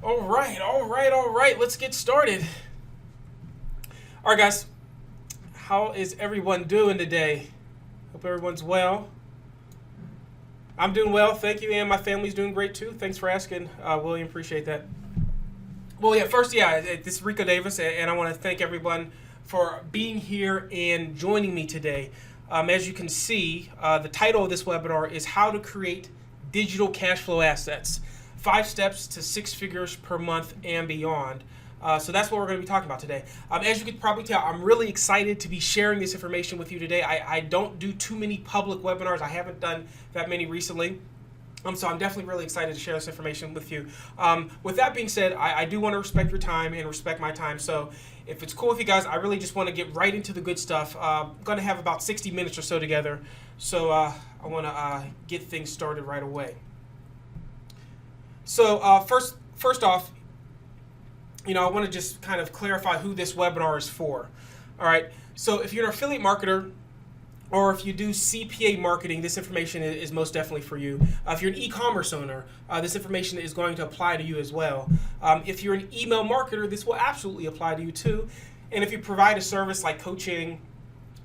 All right. Let's get started. All right, guys. How is everyone doing today? Hope everyone's well. I'm doing well, thank you, and my family's doing great too. Thanks for asking, William. Appreciate that. Well, this is Rico Davis, and I want to thank everyone for being here and joining me today. As you can see, the title of this webinar is How to Create Digital Cash Flow Assets. 5 steps to 6 figures per month and beyond. So that's what we're going to be talking about today. As you could probably tell, I'm really excited to be sharing this information with you today. I don't do too many public webinars. I haven't done that many recently. So I'm definitely really excited to share this information with you. With that being said, I do want to respect your time and respect my time. So if it's cool with you guys, I really just want to get right into the good stuff. I'm going to have about 60 minutes or so together. So I want to get things started right away. So first off, I want to just kind of clarify who this webinar is for. All right. So if you're an affiliate marketer or if you do CPA marketing, this information is most definitely for you. If you're an e-commerce owner, this information is going to apply to you as well. If you're an email marketer, this will absolutely apply to you too. And if you provide a service like coaching,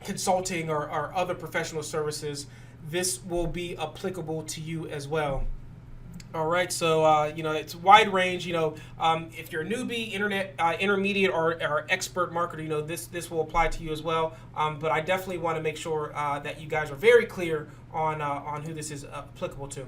consulting, or other professional services, this will be applicable to you as well. All right, so it's a wide range. If you're a newbie, intermediate, or expert marketer, this will apply to you as well. But I definitely want to make sure that you guys are very clear on who this is applicable to.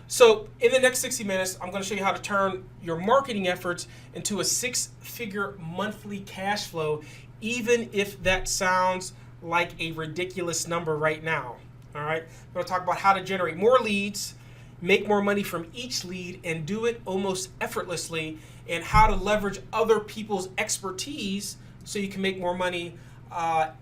So in the next 60 minutes, I'm going to show you how to turn your marketing efforts into a 6-figure monthly cash flow, even if that sounds like a ridiculous number right now. All right, I'm going to talk about how to generate more leads, make more money from each lead, and do it almost effortlessly, and how to leverage other people's expertise so you can make more money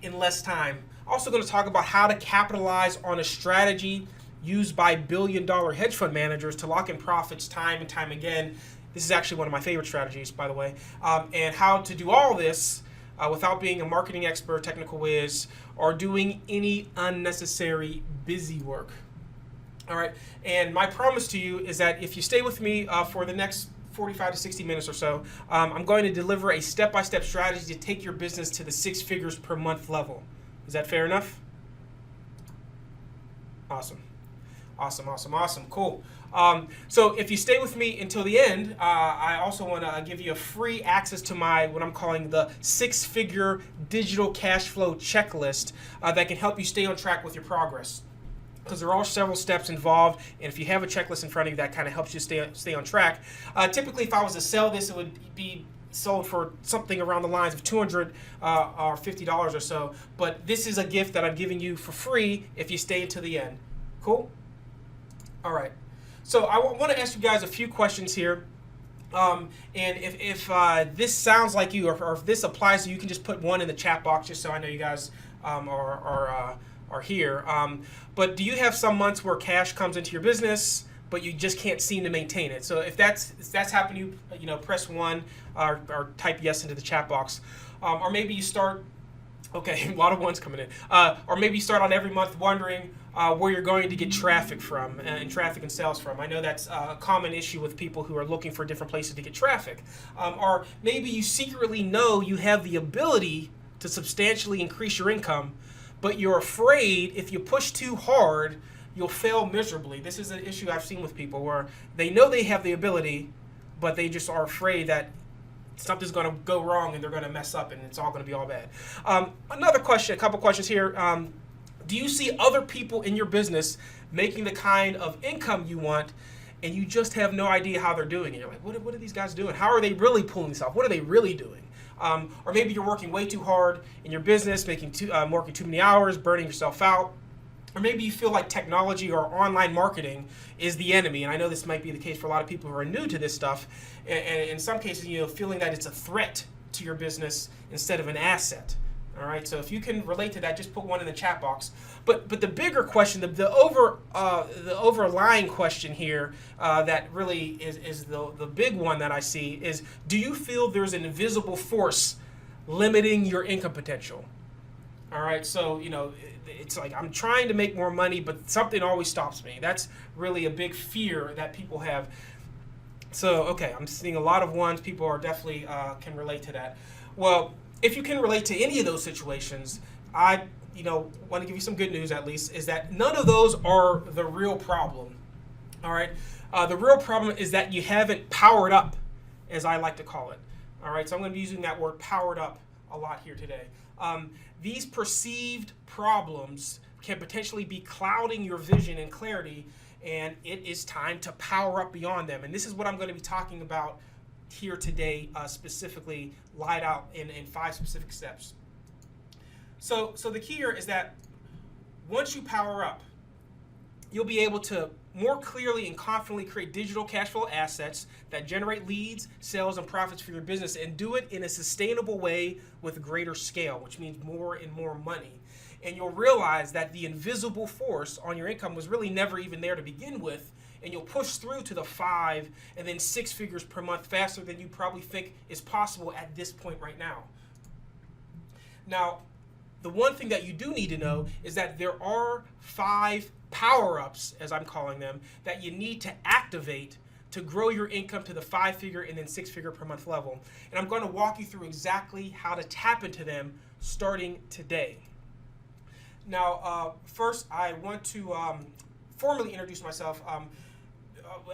in less time. Also going to talk about how to capitalize on a strategy used by billion-dollar hedge fund managers to lock in profits time and time again. This is actually one of my favorite strategies, by the way, and how to do all this without being a marketing expert, technical whiz, or doing any unnecessary busy work. All right, and my promise to you is that if you stay with me for the next 45 to 60 minutes or so, I'm going to deliver a step-by-step strategy to take your business to the 6 figures per month level. Is that fair enough? Awesome. Cool. So if you stay with me until the end, I also want to give you a free access to what I'm calling the 6-figure digital cash flow checklist that can help you stay on track with your progress, because there are several steps involved, and if you have a checklist in front of you, that kind of helps you stay on track. Typically, if I was to sell this, it would be sold for something around the lines of $200 or $50 or so, but this is a gift that I'm giving you for free if you stay until the end. Cool? All right. So I want to ask you guys a few questions here. And if this sounds like you, or if this applies to you, you can just put 1 in the chat box just so I know you guys are here. But do you have some months where cash comes into your business, but you just can't seem to maintain it? So if that's happened to you, press 1 or type yes into the chat box. Or maybe you start, okay, a lot of ones coming in. Or maybe you start on every month wondering where you're going to get traffic from, and traffic and sales from. I know that's a common issue with people who are looking for different places to get traffic. Or maybe you secretly know you have the ability to substantially increase your income, but you're afraid if you push too hard, you'll fail miserably. This is an issue I've seen with people where they know they have the ability, but they just are afraid that something's going to go wrong and they're going to mess up and it's all going to be all bad. Another question, a couple questions here. Do you see other people in your business making the kind of income you want, and you just have no idea how they're doing it? You're like, what are these guys doing? How are they really pulling this off? What are they really doing? Or maybe you're working way too hard in your business, working too many hours, burning yourself out. Or maybe you feel like technology or online marketing is the enemy. And I know this might be the case for a lot of people who are new to this stuff. And in some cases, feeling that it's a threat to your business instead of an asset. All right, so if you can relate to that, just put 1 in the chat box. But the bigger question, the overlying question here that really is the big one that I see is, do you feel there's an invisible force limiting your income potential? All right, so it's like I'm trying to make more money, but something always stops me. That's really a big fear that people have. So, okay, I'm seeing a lot of ones. People are definitely can relate to that. Well, if you can relate to any of those situations, I, want to give you some good news at least, is that none of those are the real problem. All right, the real problem is that you haven't powered up, as I like to call it. All right, so I'm going to be using that word powered up a lot here today. These perceived problems can potentially be clouding your vision and clarity, and it is time to power up beyond them. And this is what I'm going to be talking about here today, specifically laid out in 5 specific steps. So the key here is that once you power up, you'll be able to more clearly and confidently create digital cash flow assets that generate leads, sales, and profits for your business, and do it in a sustainable way with greater scale, which means more and more money. And you'll realize that the invisible force on your income was really never even there to begin with, and you'll push through to the 5 and then 6 figures per month faster than you probably think is possible at this point right now. Now, the one thing that you do need to know is that there are 5 power-ups, as I'm calling them, that you need to activate to grow your income to the 5-figure and then 6-figure per month level. And I'm going to walk you through exactly how to tap into them starting today. Now, first, I want to formally introduce myself.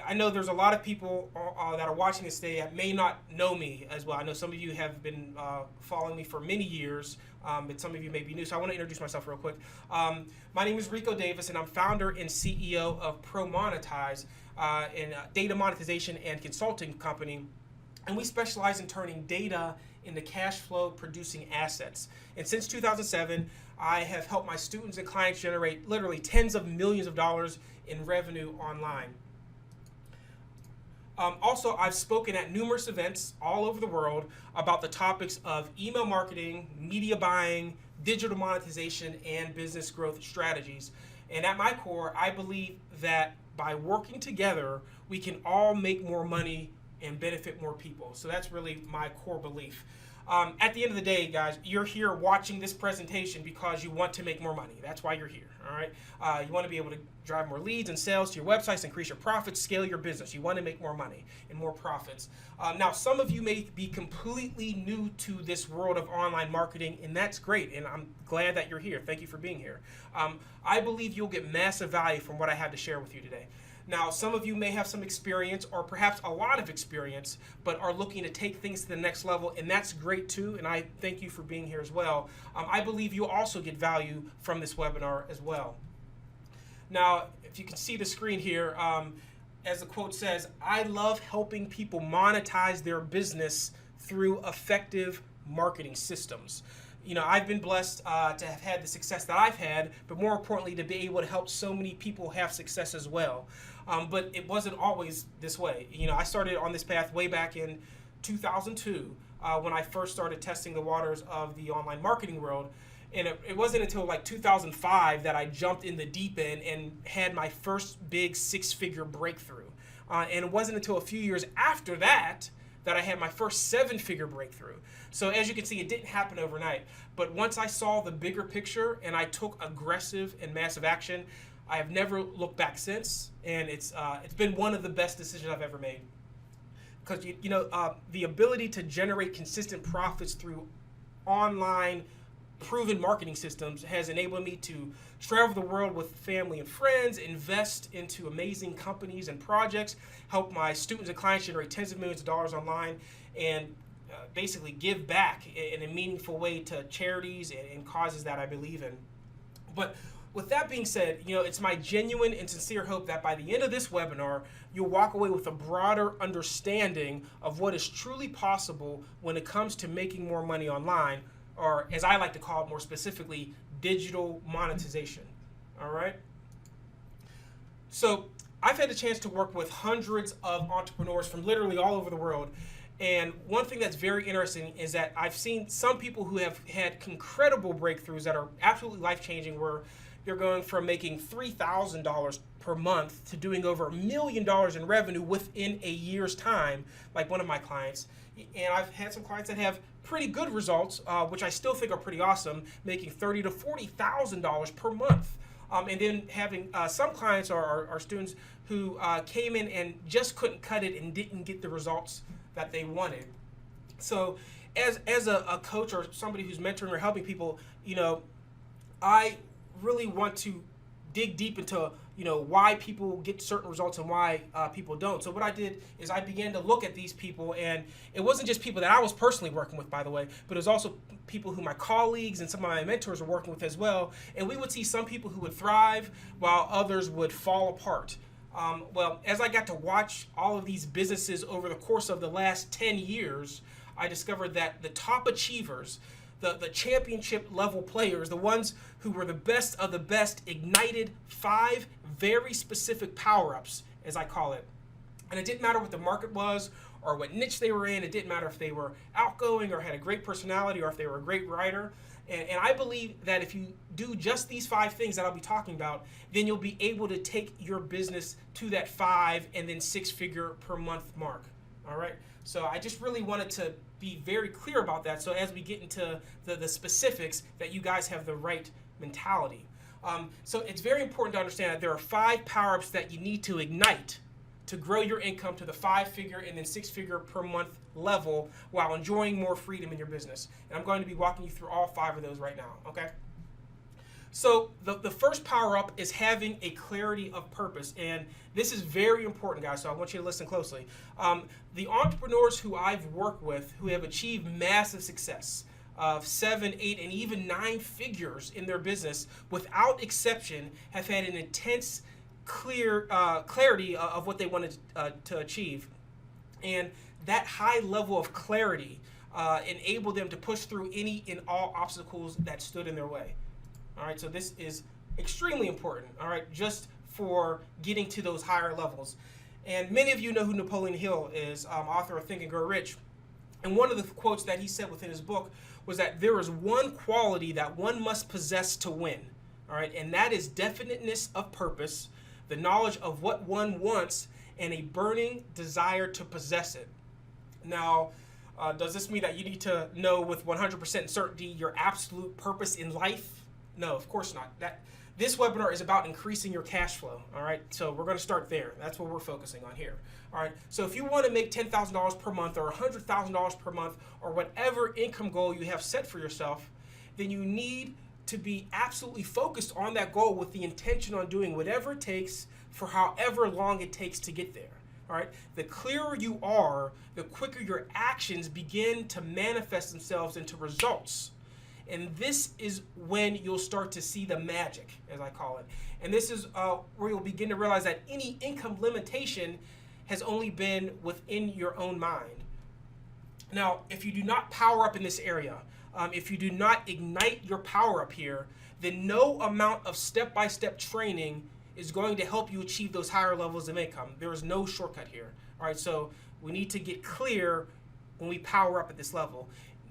I know there's a lot of people that are watching this today that may not know me as well. I know some of you have been following me for many years, but some of you may be new. So I want to introduce myself real quick. My name is Rico Davis, and I'm founder and CEO of Monetize, a data monetization and consulting company. And we specialize in turning data into cash flow producing assets. And since 2007, I have helped my students and clients generate literally tens of millions of dollars in revenue online. Also, I've spoken at numerous events all over the world about the topics of email marketing, media buying, digital monetization, and business growth strategies. And at my core, I believe that by working together, we can all make more money and benefit more people. So that's really my core belief. At the end of the day, guys, you're here watching this presentation because you want to make more money. That's why you're here, all right? You want to be able to drive more leads and sales to your websites, increase your profits, scale your business. You want to make more money and more profits. Now, some of you may be completely new to this world of online marketing, and that's great, and I'm glad that you're here. Thank you for being here. I believe you'll get massive value from what I have to share with you today. Now, some of you may have some experience or perhaps a lot of experience, but are looking to take things to the next level, and that's great too, and I thank you for being here as well. I believe you'll also get value from this webinar as well. Now, if you can see the screen here, as the quote says, I love helping people monetize their business through effective marketing systems. You know, I've been blessed to have had the success that I've had, but more importantly, to be able to help so many people have success as well. But it wasn't always this way. You know, I started on this path way back in 2002 when I first started testing the waters of the online marketing world. And it wasn't until like 2005 that I jumped in the deep end and had my first big 6-figure breakthrough. And it wasn't until a few years after that that I had my first 7-figure breakthrough. So as you can see, it didn't happen overnight. But once I saw the bigger picture and I took aggressive and massive action, I have never looked back since. And it's been one of the best decisions I've ever made. Because the ability to generate consistent profits through online proven marketing systems has enabled me to travel the world with family and friends, invest into amazing companies and projects, help my students and clients generate tens of millions of dollars online, and basically give back in a meaningful way to charities and causes that I believe in. But with that being said, it's my genuine and sincere hope that by the end of this webinar, you'll walk away with a broader understanding of what is truly possible when it comes to making more money online, or as I like to call it more specifically, digital monetization. All right? So I've had the chance to work with hundreds of entrepreneurs from literally all over the world. And one thing that's very interesting is that I've seen some people who have had incredible breakthroughs that are absolutely life-changing, where they're going from making $3,000 per month to doing over $1 million in revenue within a year's time, like one of my clients. And I've had some clients that have pretty good results, which I still think are pretty awesome, making $30,000 to $40,000 per month. And then having some clients or students who came in and just couldn't cut it and didn't get the results that they wanted. So as a coach or somebody who's mentoring or helping people, I really want to dig deep into why people get certain results and why people don't. So what I did is I began to look at these people, and it wasn't just people that I was personally working with, by the way, but it was also people who my colleagues and some of my mentors were working with as well. And we would see some people who would thrive while others would fall apart. Well, as I got to watch all of these businesses over the course of the last 10 years, I discovered that the top achievers, the championship level players, the ones who were the best of the best, ignited 5 very specific power-ups, as I call it. And it didn't matter what the market was or what niche they were in. It didn't matter if they were outgoing or had a great personality or if they were a great writer. And I believe that if you do just these 5 things that I'll be talking about, then you'll be able to take your business to that 5 and then 6-figure per month mark. All right. So I just really wanted to be very clear about that. So as we get into the specifics, that you guys have the right mentality. So it's very important to understand that there are 5 power-ups that you need to ignite to grow your income to the 5-figure and then 6-figure per month level while enjoying more freedom in your business. And I'm going to be walking you through all 5 of those right now, okay? So the first power-up is having a clarity of purpose. And this is very important, guys, so I want you to listen closely. The entrepreneurs who I've worked with who have achieved massive success of 7, 8, and even 9 figures in their business, without exception, have had an intense clarity of what they wanted to achieve. And that high level of clarity enabled them to push through any and all obstacles that stood in their way. All right, so this is extremely important, all right, just for getting to those higher levels. And many of you know who Napoleon Hill is, author of Think and Grow Rich. And one of the quotes that he said within his book was that there is one quality that one must possess to win, all right, and that is definiteness of purpose, the knowledge of what one wants, and a burning desire to possess it. Now, does this mean that you need to know with 100% certainty your absolute purpose in life? No, of course not. This webinar is about increasing your cash flow, all right? So we're going to start there. That's what we're focusing on here, all right? So if you want to make $10,000 per month or $100,000 per month or whatever income goal you have set for yourself, then you need to be absolutely focused on that goal with the intention on doing whatever it takes for however long it takes to get there, all right? The clearer you are, the quicker your actions begin to manifest themselves into results. And this is when you'll start to see the magic, as I call it. And this is where you'll begin to realize that any income limitation has only been within your own mind. Now, if you do not power up in this area, if you do not ignite your power up here, then no amount of step-by-step training is going to help you achieve those higher levels of income. There is no shortcut here. All right, so we need to get clear when we power up at this level.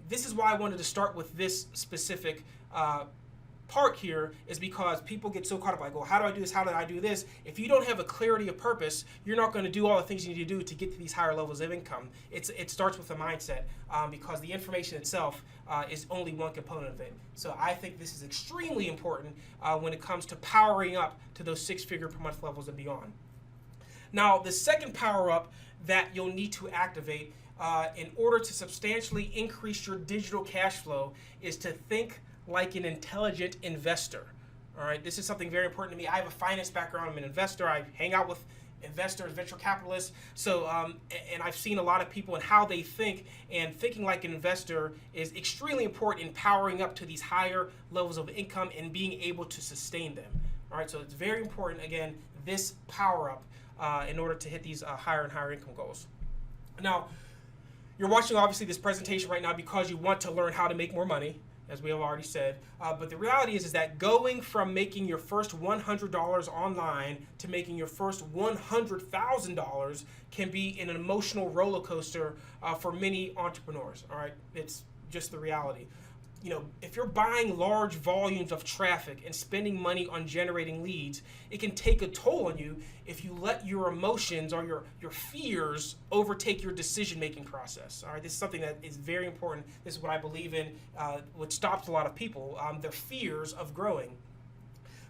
This is why I wanted to start with this specific part here, is because people get so caught up, like, well, how do I do this? How do I do this? If you don't have a clarity of purpose, you're not going to do all the things you need to do to get to these higher levels of income. It starts with a mindset because the information itself is only one component of it. So I think this is extremely important when it comes to powering up to those 6-figure per month levels and beyond. Now, the second power up that you'll need to activate in order to substantially increase your digital cash flow is to think like an intelligent investor. All right, this is something very important to me. I have a finance background. I'm an investor. I hang out with investors, venture capitalists. So, and I've seen a lot of people and how they think, and thinking like an investor is extremely important in powering up to these higher levels of income and being able to sustain them. All right, so it's very important, again, this power up in order to hit these higher and higher income goals. Now, you're watching obviously this presentation right now because you want to learn how to make more money, as we have already said. But the reality is that going from making your first $100 online to making your first $100,000 can be an emotional roller coaster for many entrepreneurs. All right, it's just the reality. You know, if you're buying large volumes of traffic and spending money on generating leads, it can take a toll on you if you let your emotions or your fears overtake your decision-making process. All right, this is something that is very important. This is what I believe in, what stops a lot of people, their fears of growing.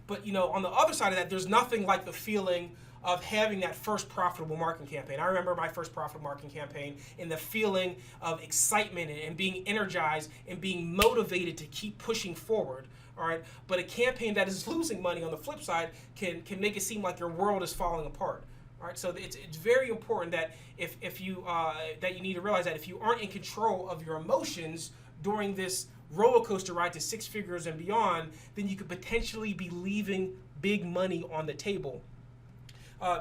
But on the other side of that, there's nothing like the feeling of having that first profitable marketing campaign. I remember my first profitable marketing campaign and the feeling of excitement and being energized and being motivated to keep pushing forward. All right, but a campaign that is losing money on the flip side can make it seem like your world is falling apart. All right, so it's very important that if you that you need to realize that if you aren't in control of your emotions during this roller coaster ride to six figures and beyond, then you could potentially be leaving big money on the table.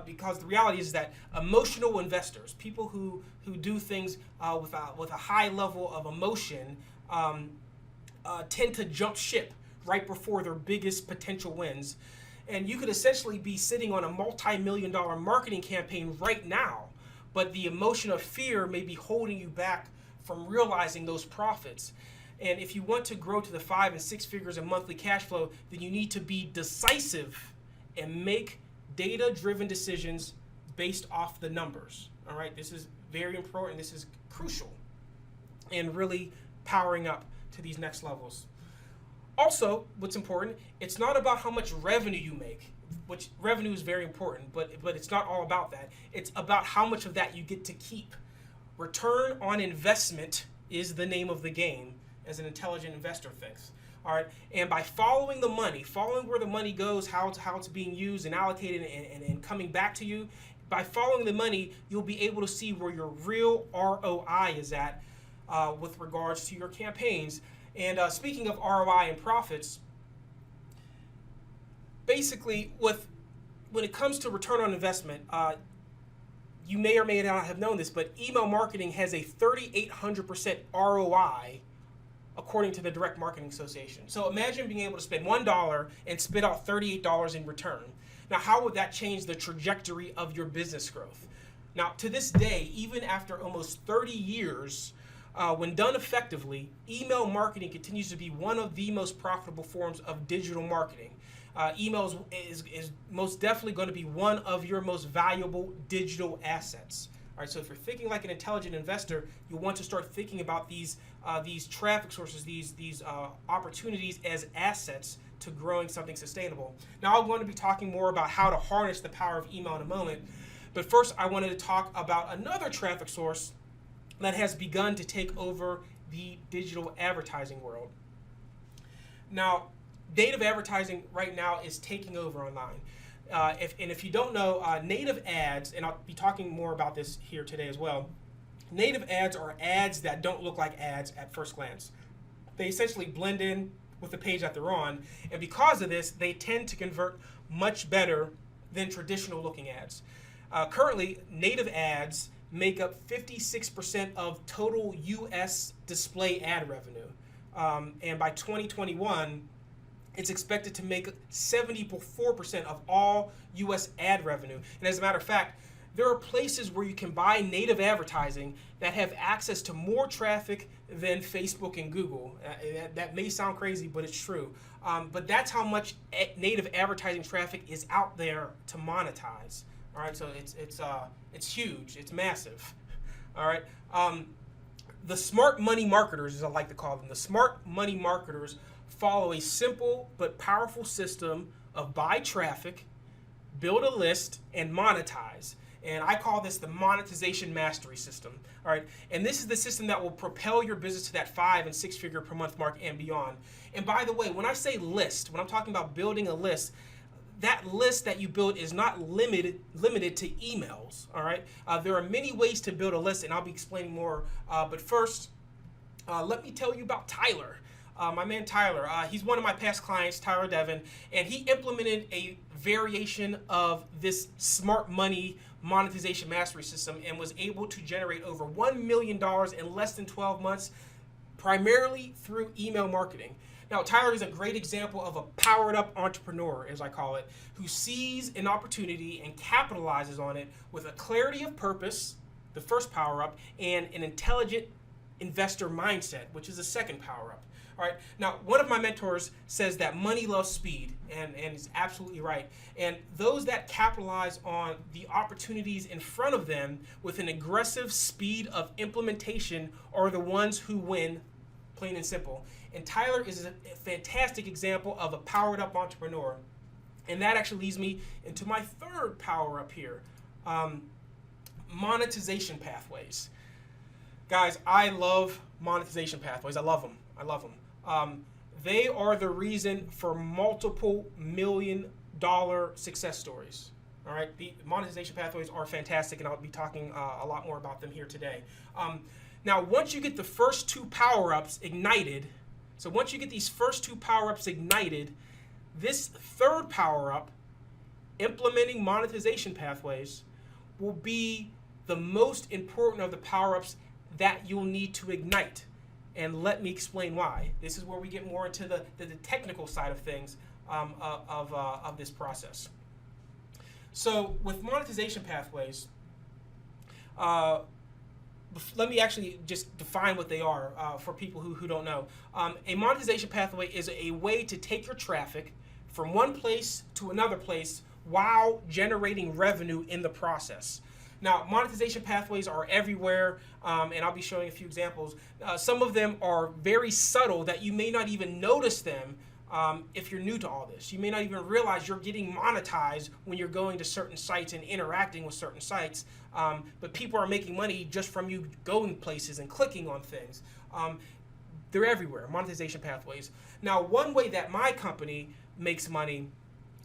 Because the reality is that emotional investors, people who do things with a high level of emotion, tend to jump ship right before their biggest potential wins. And you could essentially be sitting on a multi-million-dollar marketing campaign right now, but the emotion of fear may be holding you back from realizing those profits. And if you want to grow to the 5 and 6 figures in monthly cash flow, then you need to be decisive and make data-driven decisions based off the numbers. All right, this is very important. This is crucial in really powering up to these next levels. Also, what's important, it's not about how much revenue you make, which revenue is very important, but it's not all about that. It's about how much of that you get to keep. Return on investment is the name of the game, as an intelligent investor thinks. All right, and by following the money, following where the money goes, how it's being used and allocated and coming back to you, by following the money, you'll be able to see where your real ROI is at with regards to your campaigns. And speaking of ROI and profits, basically when it comes to return on investment, you may or may not have known this, but email marketing has a 3,800% ROI according to the Direct Marketing Association. So imagine being able to spend $1 and spit out $38 in return. Now, how would that change the trajectory of your business growth? Now, to this day, even after almost 30 years, when done effectively, email marketing continues to be one of the most profitable forms of digital marketing. Emails is most definitely going to be one of your most valuable digital assets. All right, so if you're thinking like an intelligent investor, you want to start thinking about these traffic sources, these opportunities as assets to growing something sustainable. Now, I'm going to be talking more about how to harness the power of email in a moment, but first I wanted to talk about another traffic source that has begun to take over the digital advertising world. Now, native advertising right now is taking over online. If you don't know, native ads, and I'll be talking more about this here today as well, native ads are ads that don't look like ads at first glance. They essentially blend in with the page that they're on, and because of this, they tend to convert much better than traditional looking ads. Currently, native ads make up 56% of total U.S. display ad revenue. And by 2021, it's expected to make 74% of all U.S. ad revenue. And as a matter of fact, there are places where you can buy native advertising that have access to more traffic than Facebook and Google. That may sound crazy, but it's true. But that's how much native advertising traffic is out there to monetize. All right, so it's huge, it's massive. All right, the smart money marketers, as I like to call them, the smart money marketers follow a simple but powerful system of buy traffic, build a list, and monetize. And I call this the monetization mastery system. All right, and this is the system that will propel your business to that 5 and 6 figure per month mark and beyond. And by the way, when I say list, when I'm talking about building a list, that list that you build is not limited to emails. All right, there are many ways to build a list, and I'll be explaining more. But first, let me tell you about Tyler. My man Tyler, he's one of my past clients, Tyler Devon, and he implemented a variation of this smart money monetization mastery system and was able to generate over $1 million in less than 12 months, primarily through email marketing. Now, Tyler is a great example of a powered up entrepreneur, as I call it, who sees an opportunity and capitalizes on it with a clarity of purpose, the first power up, and an intelligent investor mindset, which is the second power up. All right. Now, one of my mentors says that money loves speed, and he's absolutely right. And those that capitalize on the opportunities in front of them with an aggressive speed of implementation are the ones who win, plain and simple. And Tyler is a fantastic example of a powered up entrepreneur. And that actually leads me into my third power up here, monetization pathways. Guys, I love monetization pathways. I love them. I love them. They are the reason for multiple $1,000,000 success stories. All right, the monetization pathways are fantastic, and I'll be talking a lot more about them here today. Now, once you get the first two power-ups ignited, so once you get these first two power-ups ignited, this third power-up, implementing monetization pathways, will be the most important of the power-ups that you'll need to ignite. And let me explain why. This is where we get more into the technical side of things of this process. So with monetization pathways, let me actually just define what they are for people who don't know. A monetization pathway is a way to take your traffic from one place to another place while generating revenue in the process. Now, monetization pathways are everywhere, and I'll be showing a few examples. Some of them are very subtle that you may not even notice them if you're new to all this. You may not even realize you're getting monetized when you're going to certain sites and interacting with certain sites, but people are making money just from you going places and clicking on things. They're everywhere, monetization pathways. Now, one way that my company makes money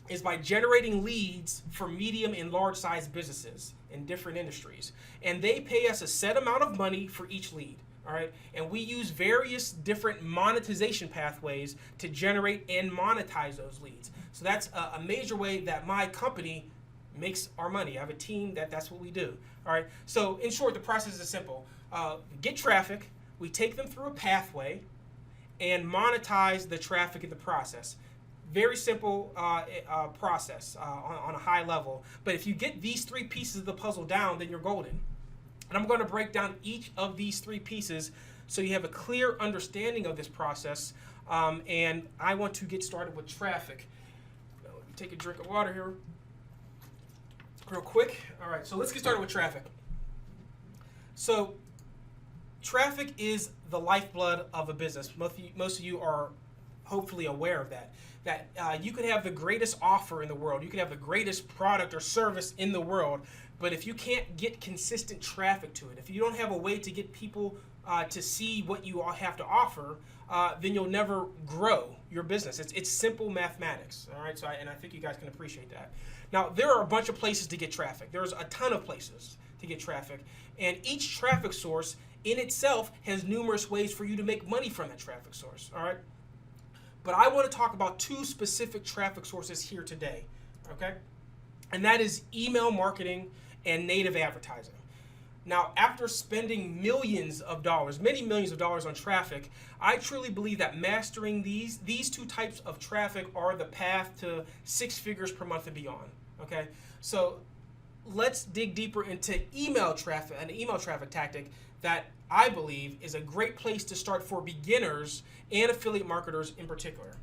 is by generating leads for medium and large size businesses in different industries. And they pay us a set amount of money for each lead. All right, and we use various different monetization pathways to generate and monetize those leads. So that's a major way that my company makes our money. I have a team that's what we do. All right, so in short, the process is simple. Get traffic, we take them through a pathway, and monetize the traffic in the process. Very simple process on a high level. But if you get these three pieces of the puzzle down, then you're golden. And I'm going to break down each of these three pieces so you have a clear understanding of this process. And I want to get started with traffic. Let me take a drink of water here real quick. All right, so let's get started with traffic. So traffic is the lifeblood of a business. Most of you are hopefully aware of that. That you could have the greatest offer in the world. You could have the greatest product or service in the world. But if you can't get consistent traffic to it, if you don't have a way to get people to see what you all have to offer, then you'll never grow your business. It's simple mathematics, all right? And I think you guys can appreciate that. Now, there are a bunch of places to get traffic. There's a ton of places to get traffic. And each traffic source in itself has numerous ways for you to make money from that traffic source, all right? But I want to talk about two specific traffic sources here today, okay? And that is email marketing and native advertising. Now, after spending millions of dollars, many millions of dollars on traffic, I truly believe that mastering these two types of traffic are the path to 6 figures per month and beyond. Okay, so let's dig deeper into email traffic, an email traffic tactic that I believe is a great place to start for beginners and affiliate marketers in particular.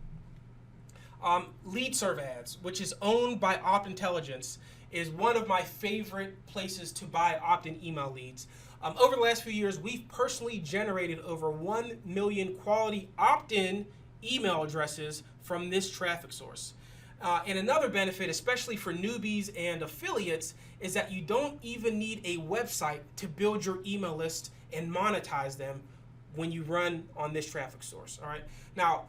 Lead serve ads, which is owned by Opt Intelligence, is one of my favorite places to buy opt-in email leads. Over the last few years, we've personally generated over 1 million quality opt-in email addresses from this traffic source. And another benefit, especially for newbies and affiliates, is that you don't even need a website to build your email list and monetize them when you run on this traffic source. All right. Now,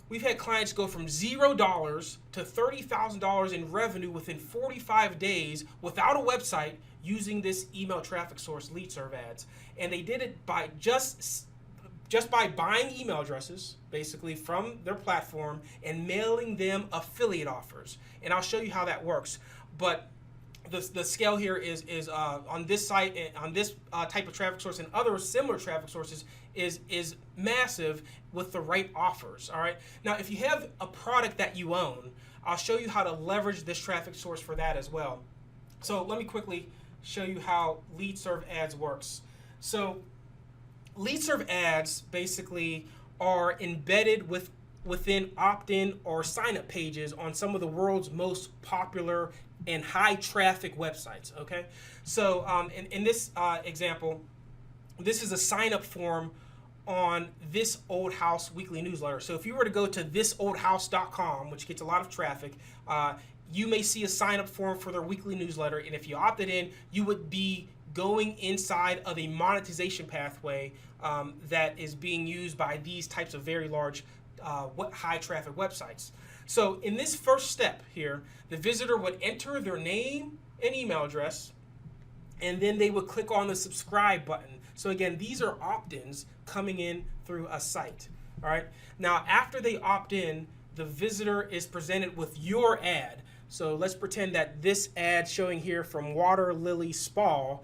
we've had clients go from $0 to $30,000 in revenue within 45 days without a website using this email traffic source, lead serve ads. And they did it by just by buying email addresses, basically, from their platform and mailing them affiliate offers. And I'll show you how that works. But the scale here is on this site, on this type of traffic source and other similar traffic sources is massive with the right offers. All right. Now, if you have a product that you own, I'll show you how to leverage this traffic source for that as well. So let me quickly show you how lead serve ads works. So lead serve ads basically are embedded within opt-in or sign-up pages on some of the world's most popular and high traffic websites. Okay, so in this example, this is a sign-up form on This Old House weekly newsletter. So if you were to go to thisoldhouse.com, which gets a lot of traffic, you may see a sign up form for their weekly newsletter. And if you opted in, you would be going inside of a monetization pathway that is being used by these types of very large high traffic websites. So in this first step here, the visitor would enter their name and email address, and then they would click on the subscribe button. So again, these are opt-ins coming in through a site. All right. Now, after they opt in, the visitor is presented with your ad. So let's pretend that this ad showing here from Water Lily Spa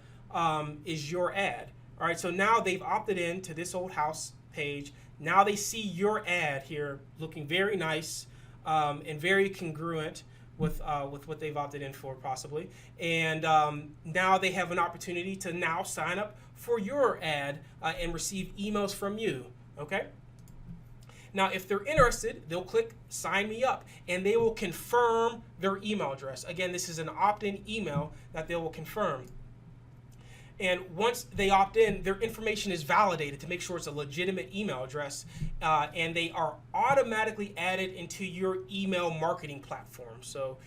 is your ad. All right. So now they've opted in to This Old House page. Now they see your ad here looking very nice and very congruent with what they've opted in for possibly. And now they have an opportunity to now sign up for your ad and receive emails from you, okay? Now, if they're interested, they'll click sign me up and they will confirm their email address. Again, this is an opt-in email that they will confirm. And once they opt in, their information is validated to make sure it's a legitimate email address, and they are automatically added into your email marketing platform. So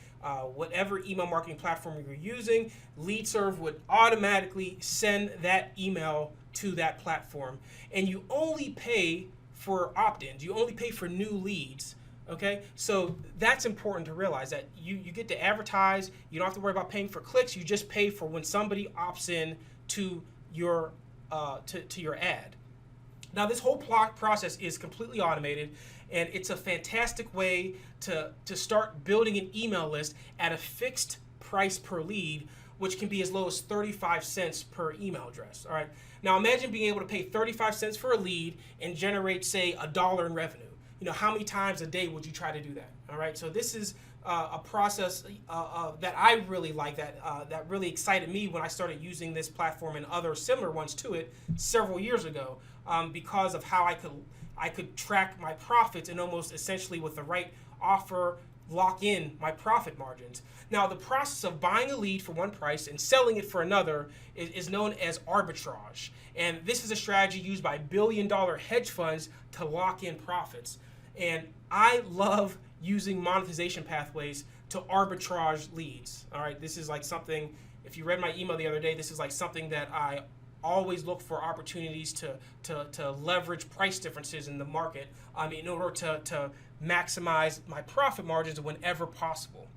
whatever email marketing platform you're using, LeadServe would automatically send that email to that platform. And you only pay for opt-ins. You only pay for new leads. Okay, so that's important to realize that you get to advertise. You don't have to worry about paying for clicks. You just pay for when somebody opts in to your your ad. Now, this whole process is completely automated, and it's a fantastic way to start building an email list at a fixed price per lead, which can be as low as 35 cents per email address. All right. Now, imagine being able to pay 35 cents for a lead and generate, say, $1 in revenue. You know, how many times a day would you try to do that? All right. So this is a process that I really like, that really excited me when I started using this platform and other similar ones to it several years ago, because of how I could track my profits and almost essentially with the right offer lock in my profit margins. Now, the process of buying a lead for one price and selling it for another is known as arbitrage. And this is a strategy used by billion-dollar hedge funds to lock in profits. And I love using monetization pathways to arbitrage leads. All right, this is like something, if you read my email the other day, this is like something that I always look for opportunities to leverage price differences in the market in order to maximize my profit margins whenever possible.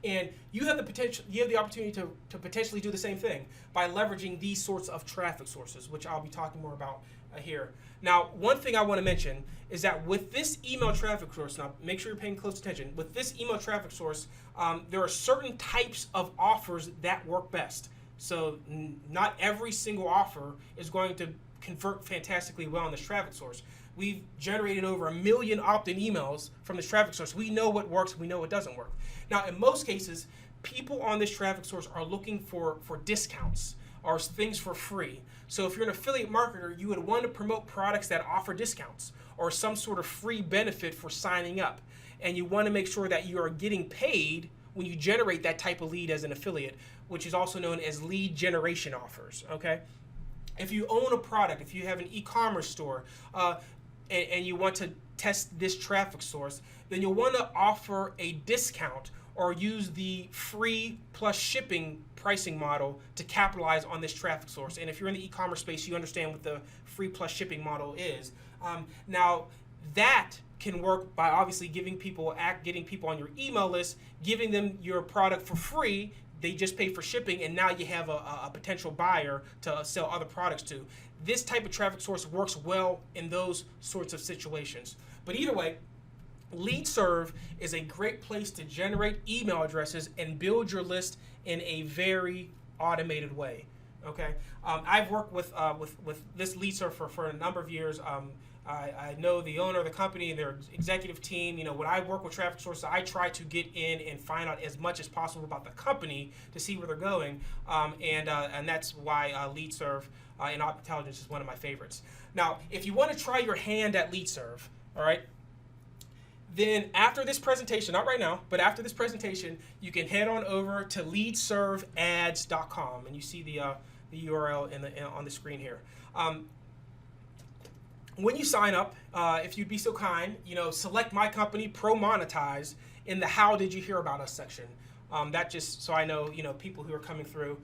And you have the opportunity to potentially do the same thing by leveraging these sorts of traffic sources, which I'll be talking more about here. Now, one thing I want to mention is that with this email traffic source, now make sure you're paying close attention, with this email traffic source, there are certain types of offers that work best. So not every single offer is going to convert fantastically well on this traffic source. We've generated over 1 million opt-in emails from this traffic source. We know what works, we know what doesn't work. Now, in most cases, people on this traffic source are looking for discounts or things for free. So if you're an affiliate marketer, you would want to promote products that offer discounts or some sort of free benefit for signing up. And you want to make sure that you are getting paid when you generate that type of lead as an affiliate, which is also known as lead generation offers, okay? If you own a product, if you have an e-commerce store, and you want to test this traffic source, then you'll want to offer a discount or use the free plus shipping pricing model to capitalize on this traffic source. And if you're in the e-commerce space, you understand what the free plus shipping model is. Now, that can work by obviously getting people on your email list, giving them your product for free. They just pay for shipping, and now you have a potential buyer to sell other products to. This type of traffic source works well in those sorts of situations. But either way, LeadServe is a great place to generate email addresses and build your list in a very automated way. Okay, I've worked with this LeadServe for a number of years. I know the owner of the company and their executive team. You know, when I work with traffic sources, I try to get in and find out as much as possible about the company to see where they're going, and that's why LeadServe and Op Intelligence is one of my favorites. Now, if you want to try your hand at LeadServe, all right, then after this presentation, not right now, but after this presentation, you can head on over to leadserveads.com, and you see the URL on the screen here. when you sign up, if you'd be so kind, select my company, Pro Monetize, in the How Did You Hear About Us section. That just so I know, people who are coming through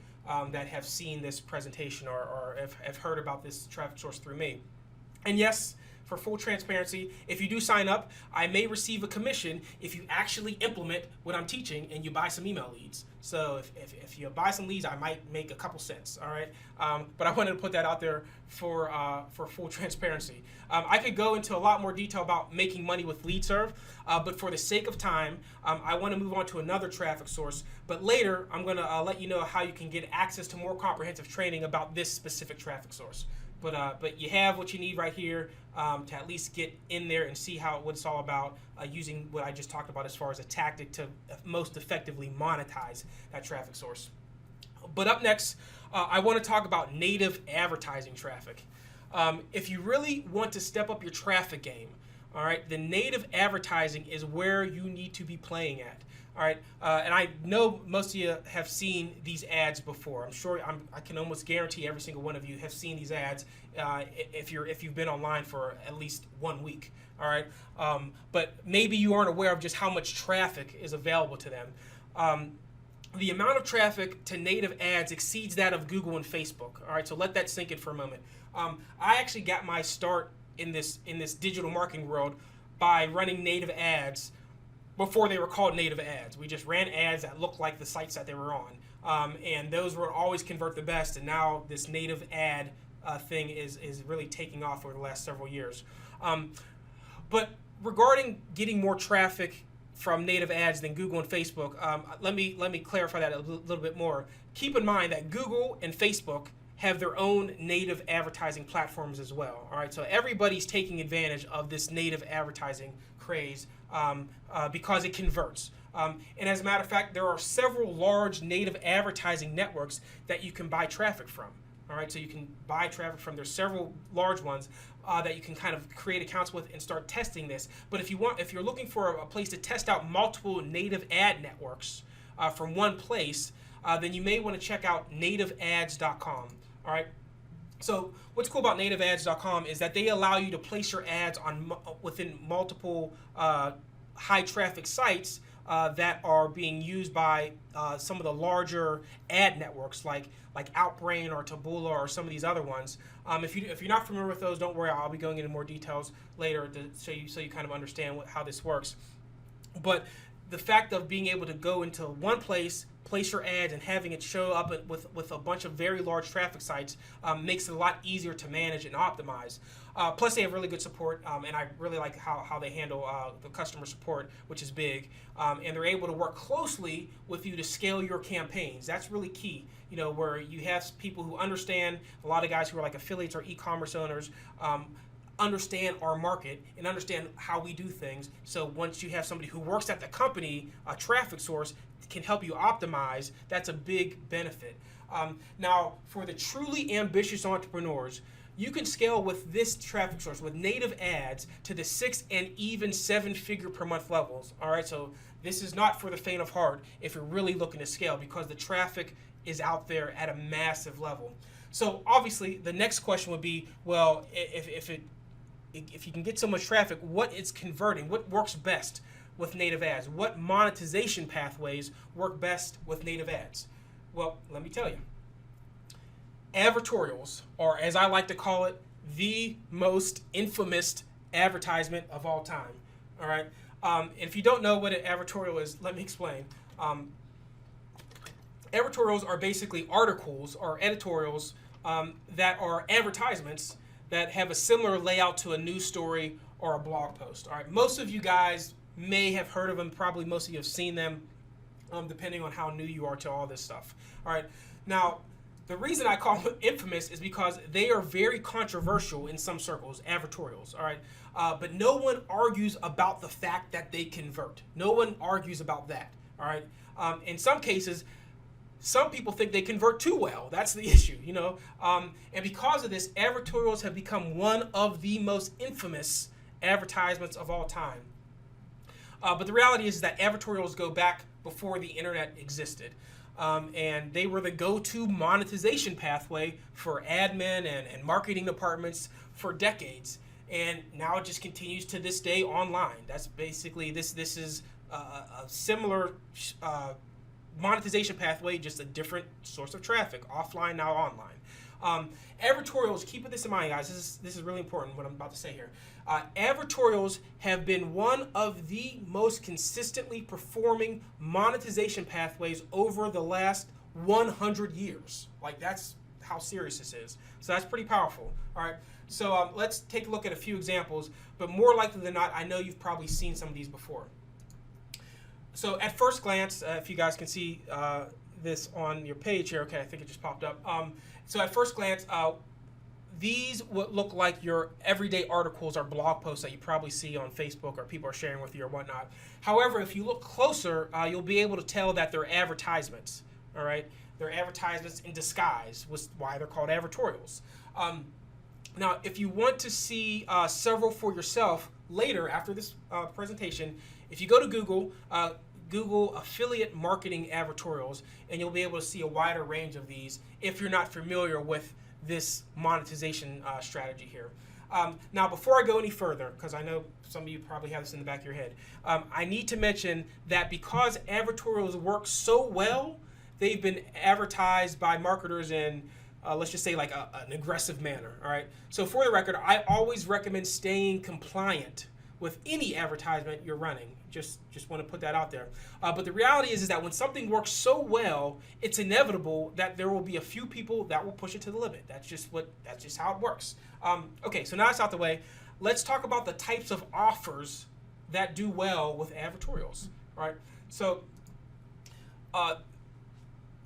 that have seen this presentation or have heard about this traffic source through me. And yes, for full transparency, if you do sign up, I may receive a commission if you actually implement what I'm teaching and you buy some email leads. So if you buy some leads, I might make a couple cents, all right? But I wanted to put that out there for full transparency. I could go into a lot more detail about making money with LeadServe, but for the sake of time, I want to move on to another traffic source. But later, I'm going to let you know how you can get access to more comprehensive training about this specific traffic source. But you have what you need right here to at least get in there and see what it's all about using what I just talked about as far as a tactic to most effectively monetize that traffic source. But up next, I want to talk about native advertising traffic. If you really want to step up your traffic game, all right, the native advertising is where you need to be playing at. All right, and I know most of you have seen these ads before. I'm sure I can almost guarantee every single one of you have seen these ads if you've been online for at least 1 week. All right, but maybe you aren't aware of just how much traffic is available to them. The amount of traffic to native ads exceeds that of Google and Facebook. All right, so let that sink in for a moment. I actually got my start in this digital marketing world by running native ads before they were called native ads. We just ran ads that looked like the sites that they were on, and those would always convert the best. And now this native ad thing is really taking off over the last several years. But regarding getting more traffic from native ads than Google and Facebook, let me clarify that a little bit more. Keep in mind that Google and Facebook have their own native advertising platforms as well. All right, so everybody's taking advantage of this native advertising craze because it converts. And as a matter of fact, there are several large native advertising networks that you can buy traffic from. All right, so you can buy traffic from. There's several large ones that you can kind of create accounts with and start testing this. But if you're looking for a place to test out multiple native ad networks from one place, then you may want to check out nativeads.com. All right. So what's cool about nativeads.com is that they allow you to place your ads within multiple high traffic sites that are being used by some of the larger ad networks like Outbrain or Taboola or some of these other ones. If you're not familiar with those, don't worry. I'll be going into more details later so you kind of understand how this works. But the fact of being able to go into one place, place your ads, and having it show up with a bunch of very large traffic sites makes it a lot easier to manage and optimize. Plus, they have really good support, and I really like how they handle the customer support, which is big. And they're able to work closely with you to scale your campaigns. That's really key. Where you have people who understand, a lot of guys who are like affiliates or e-commerce owners, understand our market and understand how we do things. So once you have somebody who works at the company, a traffic source, can help you optimize, that's a big benefit. Now, for the truly ambitious entrepreneurs, you can scale with this traffic source, with native ads, to the 6 and even 7-figure per month levels. All right, so this is not for the faint of heart if you're really looking to scale, because the traffic is out there at a massive level. So obviously, the next question would be, well, if you can get so much traffic, what is converting? What works best with native ads? What monetization pathways work best with native ads? Well, let me tell you. Advertorials, or as I like to call it, the most infamous advertisement of all time. All right. If you don't know what an advertorial is, let me explain. Advertorials are basically articles or editorials that are advertisements that have a similar layout to a news story or a blog post. All right. Most of you guys may have heard of them. Probably most of you have seen them, depending on how new you are to all this stuff. All right. Now, the reason I call them infamous is because they are very controversial in some circles, advertorials, all right? But no one argues about the fact that they convert. No one argues about that, all right? In some cases, some people think they convert too well. That's the issue, And because of this, advertorials have become one of the most infamous advertisements of all time. But the reality is that advertorials go back before the internet existed. And they were the go-to monetization pathway for admin and marketing departments for decades. and now it just continues to this day online. That's basically this is a similar monetization pathway, just a different source of traffic, offline now online. Advertorials, keep this in mind, guys. This is really important what I'm about to say here. Advertorials have been one of the most consistently performing monetization pathways over the last 100 years. Like, that's how serious this is. So that's pretty powerful. All right. So let's take a look at a few examples, but more likely than not, I know you've probably seen some of these before. So at first glance, if you guys can see this on your page here, okay, I think it just popped up. So at first glance, these would look like your everyday articles or blog posts that you probably see on Facebook or people are sharing with you or whatnot. However, if you look closer, you'll be able to tell that they're advertisements. All right, they're advertisements in disguise, which is why they're called advertorials. Now, if you want to see several for yourself later after this presentation, if you go to Google, Google affiliate marketing advertorials, and you'll be able to see a wider range of these if you're not familiar with this monetization strategy here. Now, before I go any further, because I know some of you probably have this in the back of your head, I need to mention that because advertorials work so well, they've been advertised by marketers in let's just say like an aggressive manner. All right. So for the record, I always recommend staying compliant with any advertisement you're running. Just want to put that out there. But the reality is that when something works so well, it's inevitable that there will be a few people that will push it to the limit. That's just how it works. Okay, so now it's out the way. Let's talk about the types of offers that do well with advertorials. All right. So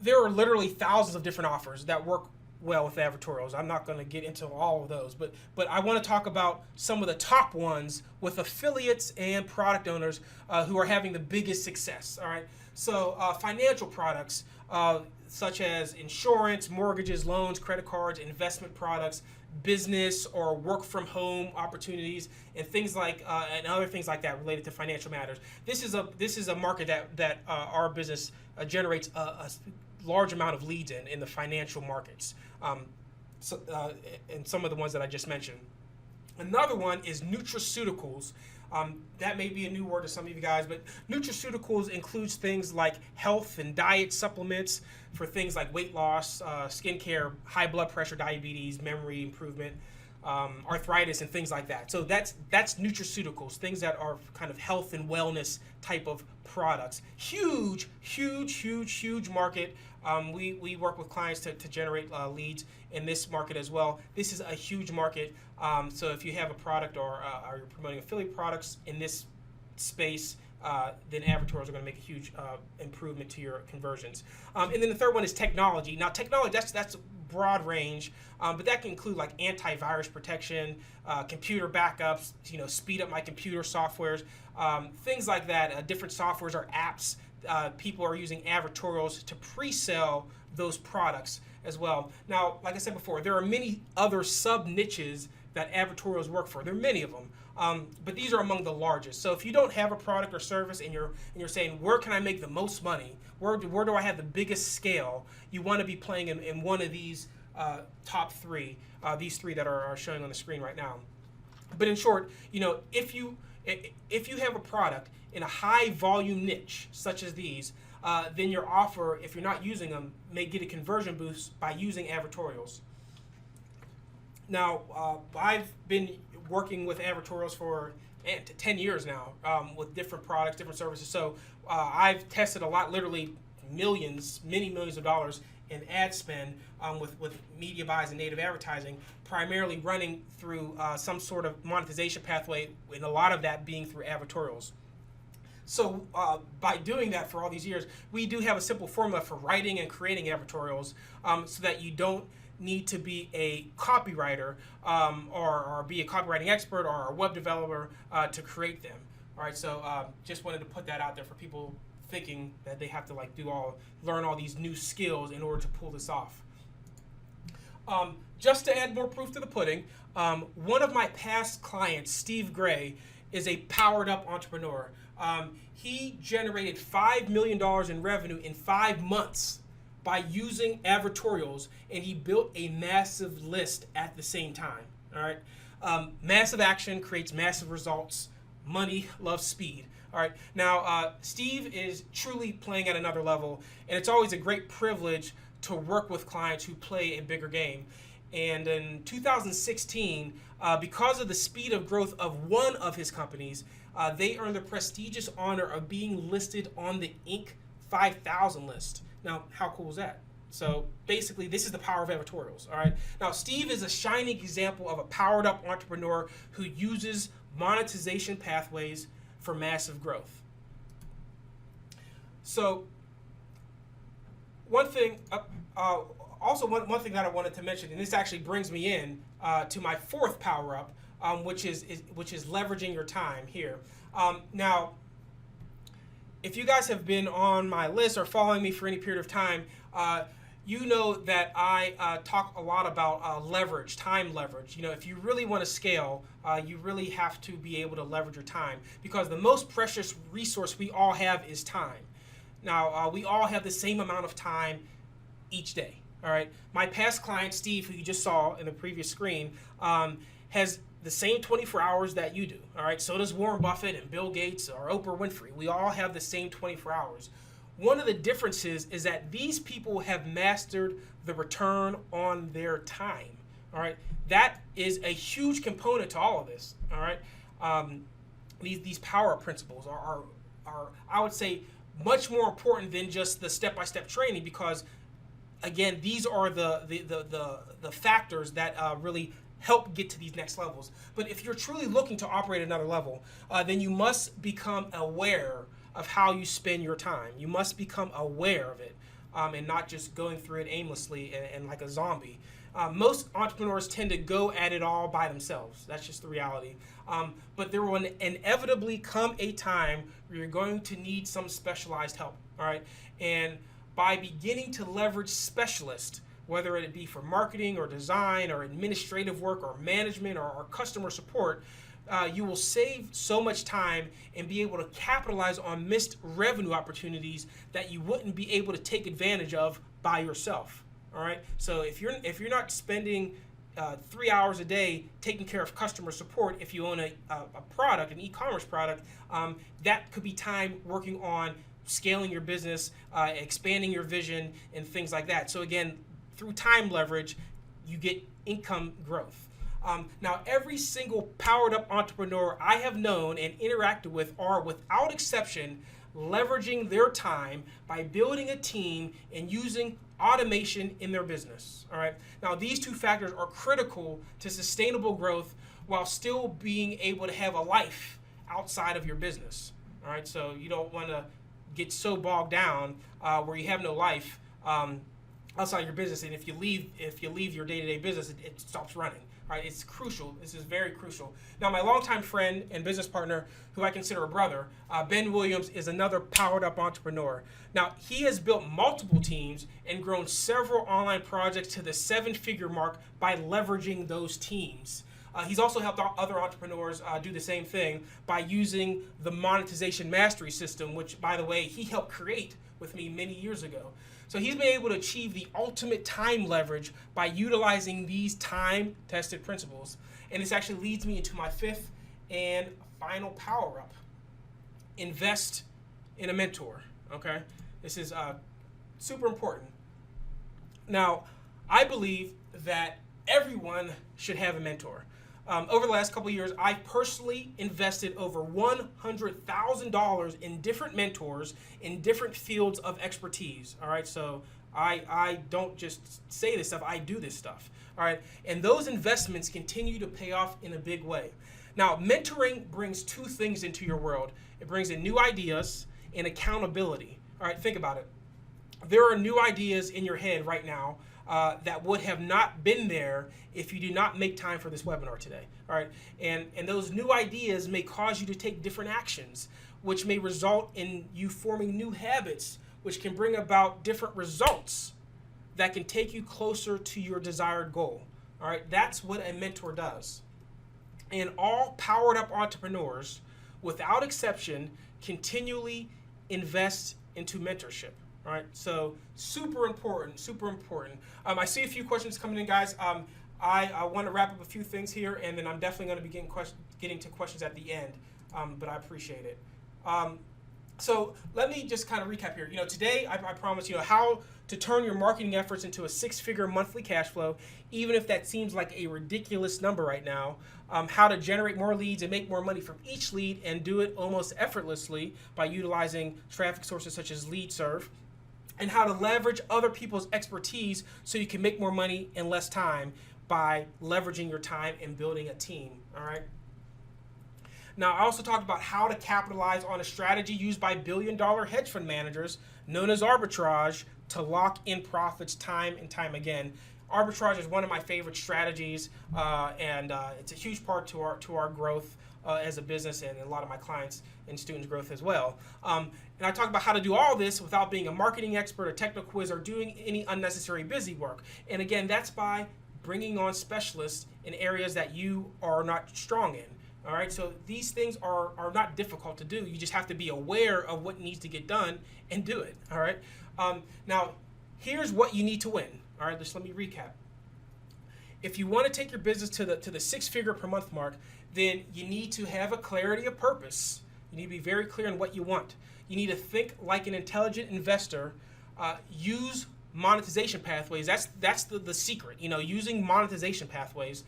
there are literally thousands of different offers that work well with advertorials. I'm not going to get into all of those, but I want to talk about some of the top ones with affiliates and product owners who are having the biggest success. All right, so financial products such as insurance, mortgages, loans, credit cards, investment products, business or work from home opportunities, and things like and other things like that related to financial matters. This is a market that our business generates a large amount of leads in the financial markets, and some of the ones that I just mentioned. Another one is nutraceuticals. That may be a new word to some of you guys, but nutraceuticals includes things like health and diet supplements for things like weight loss, skincare, high blood pressure, diabetes, memory improvement, arthritis, and things like that. So that's nutraceuticals, things that are kind of health and wellness type of products. Huge market. We work with clients to generate leads in this market as well. This is a huge market. So if you have a product or you're promoting affiliate products in this space, then advertorials are going to make a huge improvement to your conversions. And then the third one is technology. Now, technology, that's broad range, but that can include like antivirus protection, computer backups, speed up my computer softwares, things like that. Different softwares or apps. People are using advertorials to pre-sell those products as well. Now, like I said before, there are many other sub-niches that advertorials work for. There are many of them, but these are among the largest. So if you don't have a product or service and you're saying, where can I make the most money? Where do I have the biggest scale? You want to be playing in one of these top three, these three that are showing on the screen right now. But in short, if you have a product in a high volume niche such as these, then your offer, if you're not using them, may get a conversion boost by using advertorials. Now, I've been working with advertorials for 10 years now with different products, different services. So I've tested a lot, literally many millions of dollars in ad spend with media buys and native advertising, primarily running through some sort of monetization pathway, and a lot of that being through advertorials. So by doing that for all these years, we do have a simple formula for writing and creating advertorials so that you don't need to be a copywriter or be a copywriting expert or a web developer to create them. All right, so just wanted to put that out there for people thinking that they have to learn all these new skills in order to pull this off. Just to add more proof to the pudding, one of my past clients, Steve Gray, is a powered up entrepreneur. He generated $5 million in revenue in 5 months by using advertorials, and he built a massive list at the same time. All right. Massive action creates massive results. Money loves speed. All right. Now, Steve is truly playing at another level, and it's always a great privilege to work with clients who play a bigger game. And in 2016, because of the speed of growth of one of his companies, they earned the prestigious honor of being listed on the Inc. 5000 list. Now, how cool is that? So basically, this is the power of editorials. All right. Now, Steve is a shining example of a powered up entrepreneur who uses monetization pathways for massive growth. So one thing, also one thing that I wanted to mention, and this actually brings me in to my fourth power up, which is leveraging your time here. Now, if you guys have been on my list or following me for any period of time, you know that I talk a lot about leverage, time leverage. You know, if you really want to scale, you really have to be able to leverage your time, because the most precious resource we all have is time. Now, we all have the same amount of time each day. All right. My past client, Steve, who you just saw in the previous screen, has the same 24 hours that you do. All right. So does Warren Buffett and Bill Gates or Oprah Winfrey. We all have the same 24 hours. One of the differences is that these people have mastered the return on their time. All right. That is a huge component to all of this. All right. These power principles are I would say much more important than just the step-by-step training, because again, these are the factors that really help get to these next levels. But if you're truly looking to operate at another level, then you must become aware of how you spend your time. You must become aware of it, and not just going through it aimlessly and like a zombie. Most entrepreneurs tend to go at it all by themselves. That's just the reality. But there will inevitably come a time where you're going to need some specialized help. All right, and by beginning to leverage specialists, whether it be for marketing or design or administrative work or management or customer support, you will save so much time and be able to capitalize on missed revenue opportunities that you wouldn't be able to take advantage of by yourself. All right. So if you're not spending 3 hours a day taking care of customer support, if you own a product, an e-commerce product, that could be time working on scaling your business, expanding your vision, and things like that. So again, through time leverage, you get income growth. Now, every single powered up entrepreneur I have known and interacted with are, without exception, leveraging their time by building a team and using automation in their business. All right. Now, these two factors are critical to sustainable growth while still being able to have a life outside of your business. All right. So you don't want to get so bogged down where you have no life outside your business, and if you leave your day-to-day business, it stops running. All right, it's crucial. This is very crucial. Now, my longtime friend and business partner, who I consider a brother, Ben Williams, is another powered-up entrepreneur. Now, he has built multiple teams and grown several online projects to the 7-figure mark by leveraging those teams. He's also helped other entrepreneurs do the same thing by using the monetization mastery system, which, by the way, he helped create with me many years ago. So he's been able to achieve the ultimate time leverage by utilizing these time-tested principles. And this actually leads me into my fifth and final power-up. Invest in a mentor, okay? This is super important. Now, I believe that everyone should have a mentor. Over the last couple of years, I personally invested over $100,000 in different mentors in different fields of expertise. All right, so I don't just say this stuff, I do this stuff. All right, and those investments continue to pay off in a big way. Now, mentoring brings two things into your world. It brings in new ideas and accountability. All right, think about it. There are new ideas in your head right now that would have not been there if you do not make time for this webinar today. All right, and those new ideas may cause you to take different actions, which may result in you forming new habits, which can bring about different results that can take you closer to your desired goal. All right, that's what a mentor does. And all powered up entrepreneurs, without exception, continually invest into mentorship. All right, so super important, super important. I see a few questions coming in, guys. I want to wrap up a few things here, and then I'm definitely going to be getting to questions at the end, but I appreciate it. So let me just kind of recap here. Today I promise how to turn your marketing efforts into a 6-figure monthly cash flow, even if that seems like a ridiculous number right now. How to generate more leads and make more money from each lead and do it almost effortlessly by utilizing traffic sources such as LeadServe, and how to leverage other people's expertise so you can make more money in less time by leveraging your time and building a team. All right. Now, I also talked about how to capitalize on a strategy used by billion-dollar hedge fund managers known as arbitrage to lock in profits time and time again. Arbitrage is one of my favorite strategies, and it's a huge part to our growth as a business, and a lot of my clients and students' growth as well. And I talk about how to do all this without being a marketing expert, a technical quiz, or doing any unnecessary busy work. And again, that's by bringing on specialists in areas that you are not strong in. All right, so these things are not difficult to do. You just have to be aware of what needs to get done and do it. All right. Now, here's what you need to win. All right, just let me recap. If you want to take your business to the 6-figure per month mark, then you need to have a clarity of purpose. You need to be very clear on what you want. You need to think like an intelligent investor. Use monetization pathways. That's the secret. Using monetization pathways.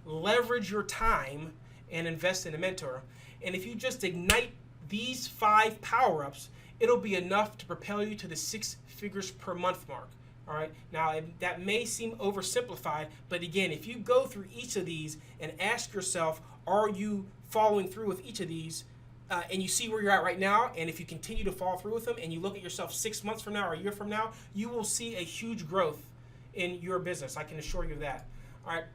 Leverage your time and invest in a mentor. And if you just ignite these 5 power-ups, it'll be enough to propel you to the 6 figures per month mark. All right. Now, that may seem oversimplified, but again, if you go through each of these and ask yourself, are you following through with each of these, and you see where you're at right now, and if you continue to follow through with them, and you look at yourself 6 months from now or a year from now, you will see a huge growth in your business. I can assure you of that. All right.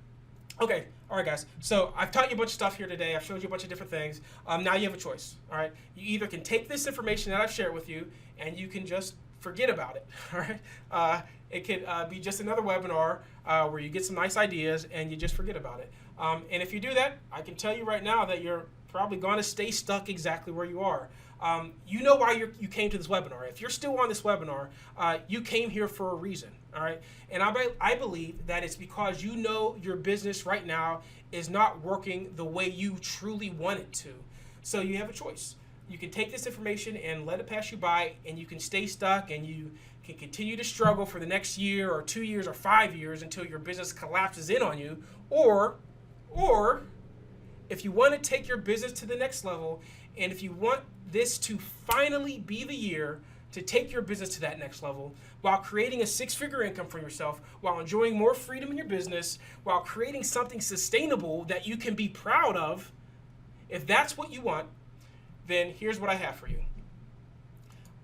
Okay, all right, guys. So I've taught you a bunch of stuff here today. I've showed you a bunch of different things. Now you have a choice, all right? You either can take this information that I've shared with you and you can just forget about it, all right? It could be just another webinar where you get some nice ideas and you just forget about it. And if you do that, I can tell you right now that you're probably going to stay stuck exactly where you are. You know why you came to this webinar. If you're still on this webinar, you came here for a reason, all right? And I believe that it's because you know your business right now is not working the way you truly want it to. So you have a choice. You can take this information and let it pass you by, and you can stay stuck, and you can continue to struggle for the next year or 2 years or 5 years until your business collapses in on you. Or if you want to take your business to the next level, and if you want this to finally be the year to take your business to that next level while creating a 6-figure income for yourself, while enjoying more freedom in your business, while creating something sustainable that you can be proud of, if that's what you want, then here's what I have for you.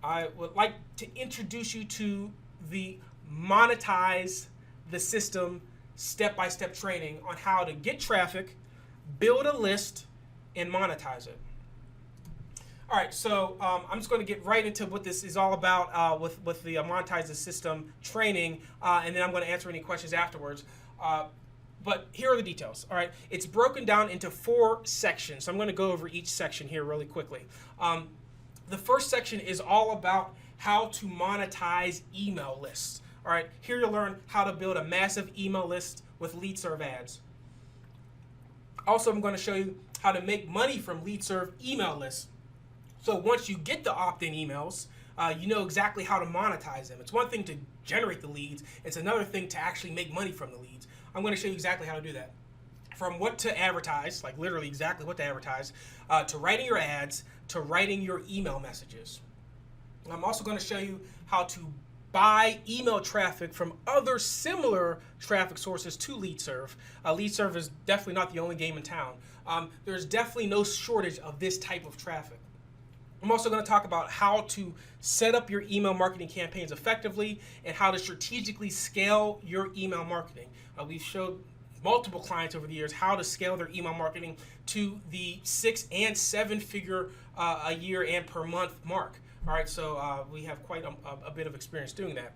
I would like to introduce you to the Monetize the System step-by-step training on how to get traffic, build a list, and monetize it. All right, so I'm just going to get right into what this is all about with the Monetize the System training, and then I'm going to answer any questions afterwards. But here are the details. All right, it's broken down into 4 sections. So I'm going to go over each section here really quickly. The first section is all about how to monetize email lists. All right, here you'll learn how to build a massive email list with LeadServe ads. Also, I'm going to show you how to make money from LeadServe email lists. So once you get the opt-in emails, you know exactly how to monetize them. It's one thing to generate the leads. It's another thing to actually make money from the leads. I'm going to show you exactly how to do that. From what to advertise, like literally exactly what to advertise, to writing your ads, to writing your email messages. I'm also going to show you how to buy email traffic from other similar traffic sources to LeadServe. LeadServe is definitely not the only game in town. There's definitely no shortage of this type of traffic. I'm also going to talk about how to set up your email marketing campaigns effectively and how to strategically scale your email marketing. We've showed multiple clients over the years how to scale their email marketing to the 6 and 7 figure a year and per month mark. All right, so we have quite a bit of experience doing that.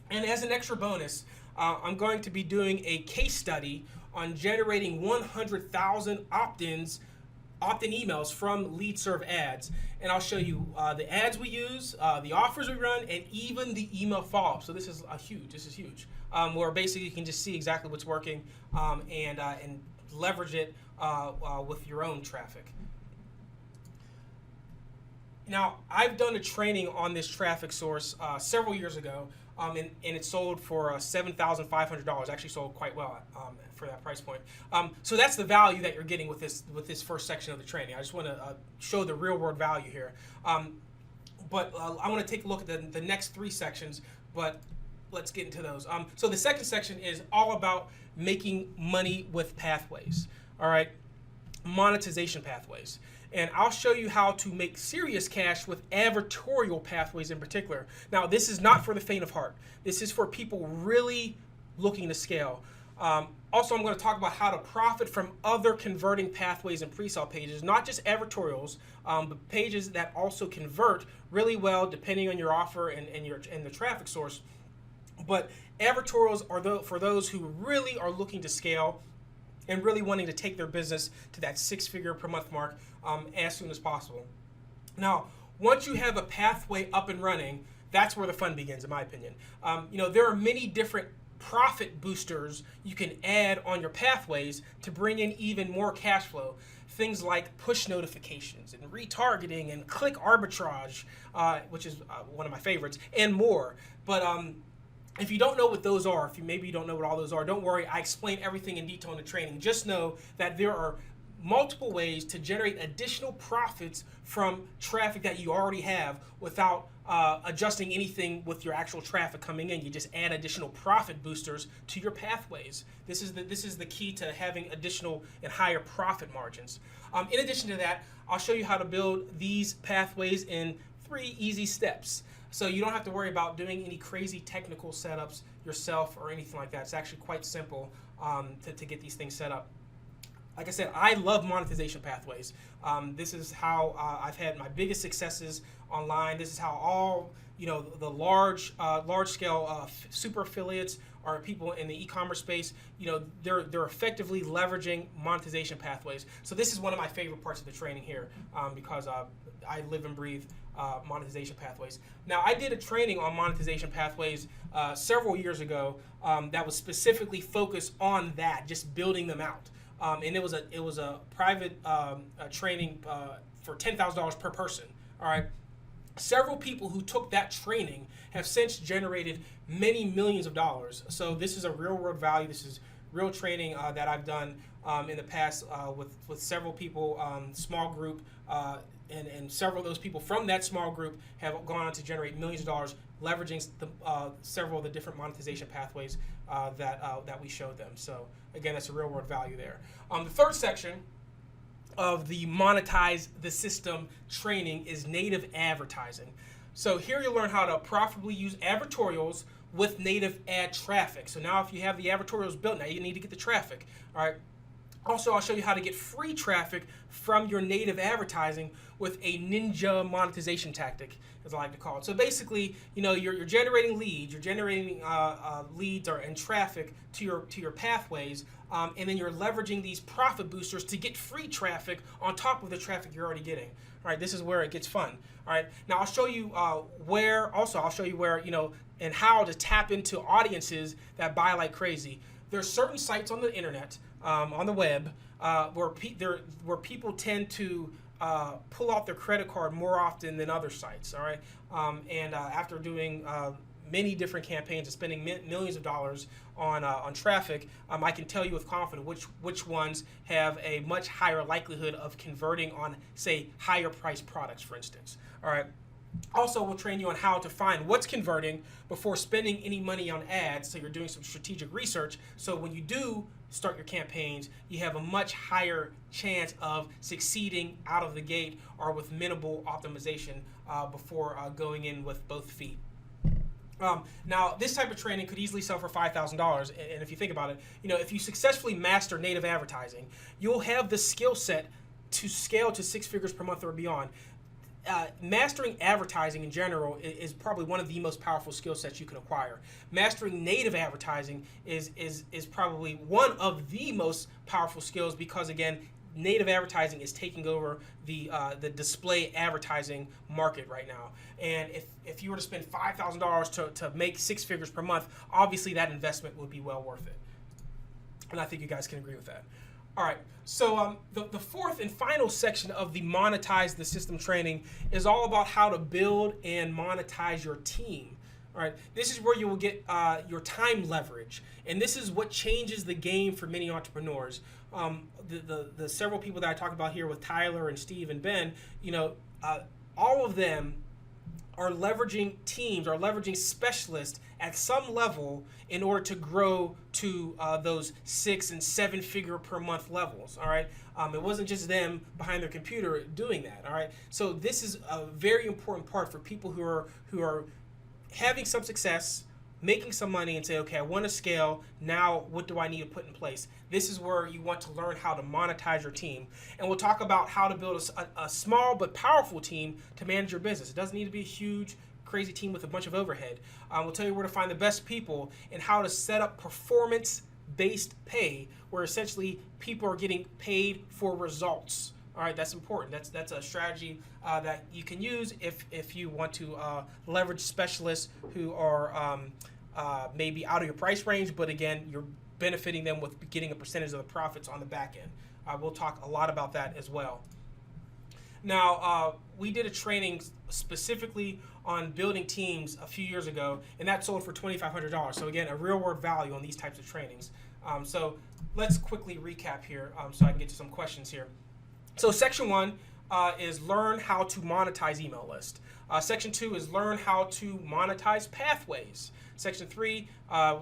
And as an extra bonus, I'm going to be doing a case study on generating 100,000 opt-ins opt-in emails from lead serve ads, and I'll show you the ads we use, the offers we run, and even the email follow-up. So this is huge. This is huge. Where basically you can just see exactly what's working and leverage it with your own traffic. Now, I've done a training on this traffic source several years ago, and it sold for $7,500. Actually sold quite well for that price point. So that's the value that you're getting with this first section of the training. I just want to show the real world value here. But I want to take a look at the next 3 sections, but let's get into those. So the second section is all about making money with pathways. All right, monetization pathways. And I'll show you how to make serious cash with advertorial pathways in particular. Now, this is not for the faint of heart. This is for people really looking to scale. Also, I'm going to talk about how to profit from other converting pathways and pre-sale pages, not just advertorials, but pages that also convert really well depending on your offer and the traffic source. But advertorials are for those who really are looking to scale and really wanting to take their business to that 6-figure per month mark as soon as possible. Now, once you have a pathway up and running, that's where the fun begins, in my opinion. There are many different profit boosters you can add on your pathways to bring in even more cash flow. Things like push notifications and retargeting and click arbitrage, which is one of my favorites, and more. But if you don't know what those are, maybe you don't know what all those are, don't worry. I explain everything in detail in the training. Just know that there are multiple ways to generate additional profits from traffic that you already have without adjusting anything with your actual traffic coming in. You just add additional profit boosters to your pathways. This is the key to having additional and higher profit margins. In addition to that, I'll show you how to build these pathways in 3 easy steps. So you don't have to worry about doing any crazy technical setups yourself or anything like that. It's actually quite simple to get these things set up. Like I said, I love monetization pathways. This is how I've had my biggest successes online. This is how all the large scale super affiliates or people in the e-commerce space, they're effectively leveraging monetization pathways. So this is one of my favorite parts of the training here because I live and breathe monetization pathways. Now, I did a training on monetization pathways several years ago that was specifically focused on that, just building them out. And it was a private training for $10,000 per person. All right. Several people who took that training have since generated many millions of dollars. So this is a real world value. This is real training that I've done in the past with several people, small group, and several of those people from that small group have gone on to generate millions of dollars leveraging several of the different monetization pathways that we showed them. So again, that's a real world value there. The third section of the Monetize the System training is native advertising. So here you'll learn how to profitably use advertorials with native ad traffic. So now if you have the advertorials built, now you need to get the traffic. All right. Also, I'll show you how to get free traffic from your native advertising with a ninja monetization tactic, as I like to call it. So basically, you're generating leads, leads and traffic to your pathways, and then you're leveraging these profit boosters to get free traffic on top of the traffic you're already getting. All right, this is where it gets fun. All right, now I'll show you where and how to tap into audiences that buy like crazy. There's certain sites on the internet, on the web, where people tend to pull out their credit card more often than other sites. All right, and after doing many different campaigns and spending millions of dollars on traffic, I can tell you with confidence which ones have a much higher likelihood of converting on, say, higher priced products, for instance. All right. Also, we'll train you on how to find what's converting before spending any money on ads, so you're doing some strategic research. So when you do start your campaigns, you have a much higher chance of succeeding out of the gate or with minimal optimization before going in with both feet. Now, this type of training could easily sell for $5,000, and if you think about it, if you successfully master native advertising, you'll have the skill set to scale to 6 figures per month or beyond. Mastering advertising in general is probably one of the most powerful skill sets you can acquire. Mastering native advertising is probably one of the most powerful skills because, again, native advertising is taking over the display advertising market right now. And if you were to spend $5,000 to make 6 figures per month, obviously that investment would be well worth it. And I think you guys can agree with that. All right, so the fourth and final section of the Monetize the System training is all about how to build and monetize your team. All right, this is where you will get your time leverage, and this is what changes the game for many entrepreneurs. The several people that I talked about here with Tyler and Steve and Ben, all of them are leveraging teams, are leveraging specialists at some level in order to grow to those 6 and 7 figure per month levels. All right, it wasn't just them behind their computer doing that. All right, so this is a very important part for people who are having some success, making some money, and say, okay, I want to scale. Now, what do I need to put in place? This is where you want to learn how to monetize your team. And we'll talk about how to build a small but powerful team to manage your business. It doesn't need to be a huge, crazy team with a bunch of overhead. We'll tell you where to find the best people and how to set up performance-based pay, where essentially people are getting paid for results. All right, that's important. That's a strategy that you can use if you want to leverage specialists who are maybe out of your price range, but again, you're benefiting them with getting a percentage of the profits on the back end. We'll talk a lot about that as well. Now, we did a training specifically on building teams a few years ago, and that sold for $2,500. So again, a real world value on these types of trainings. So let's quickly recap here so I can get to some questions here. So section 1 is learn how to monetize email list. Section 2 is learn how to monetize pathways. Section 3,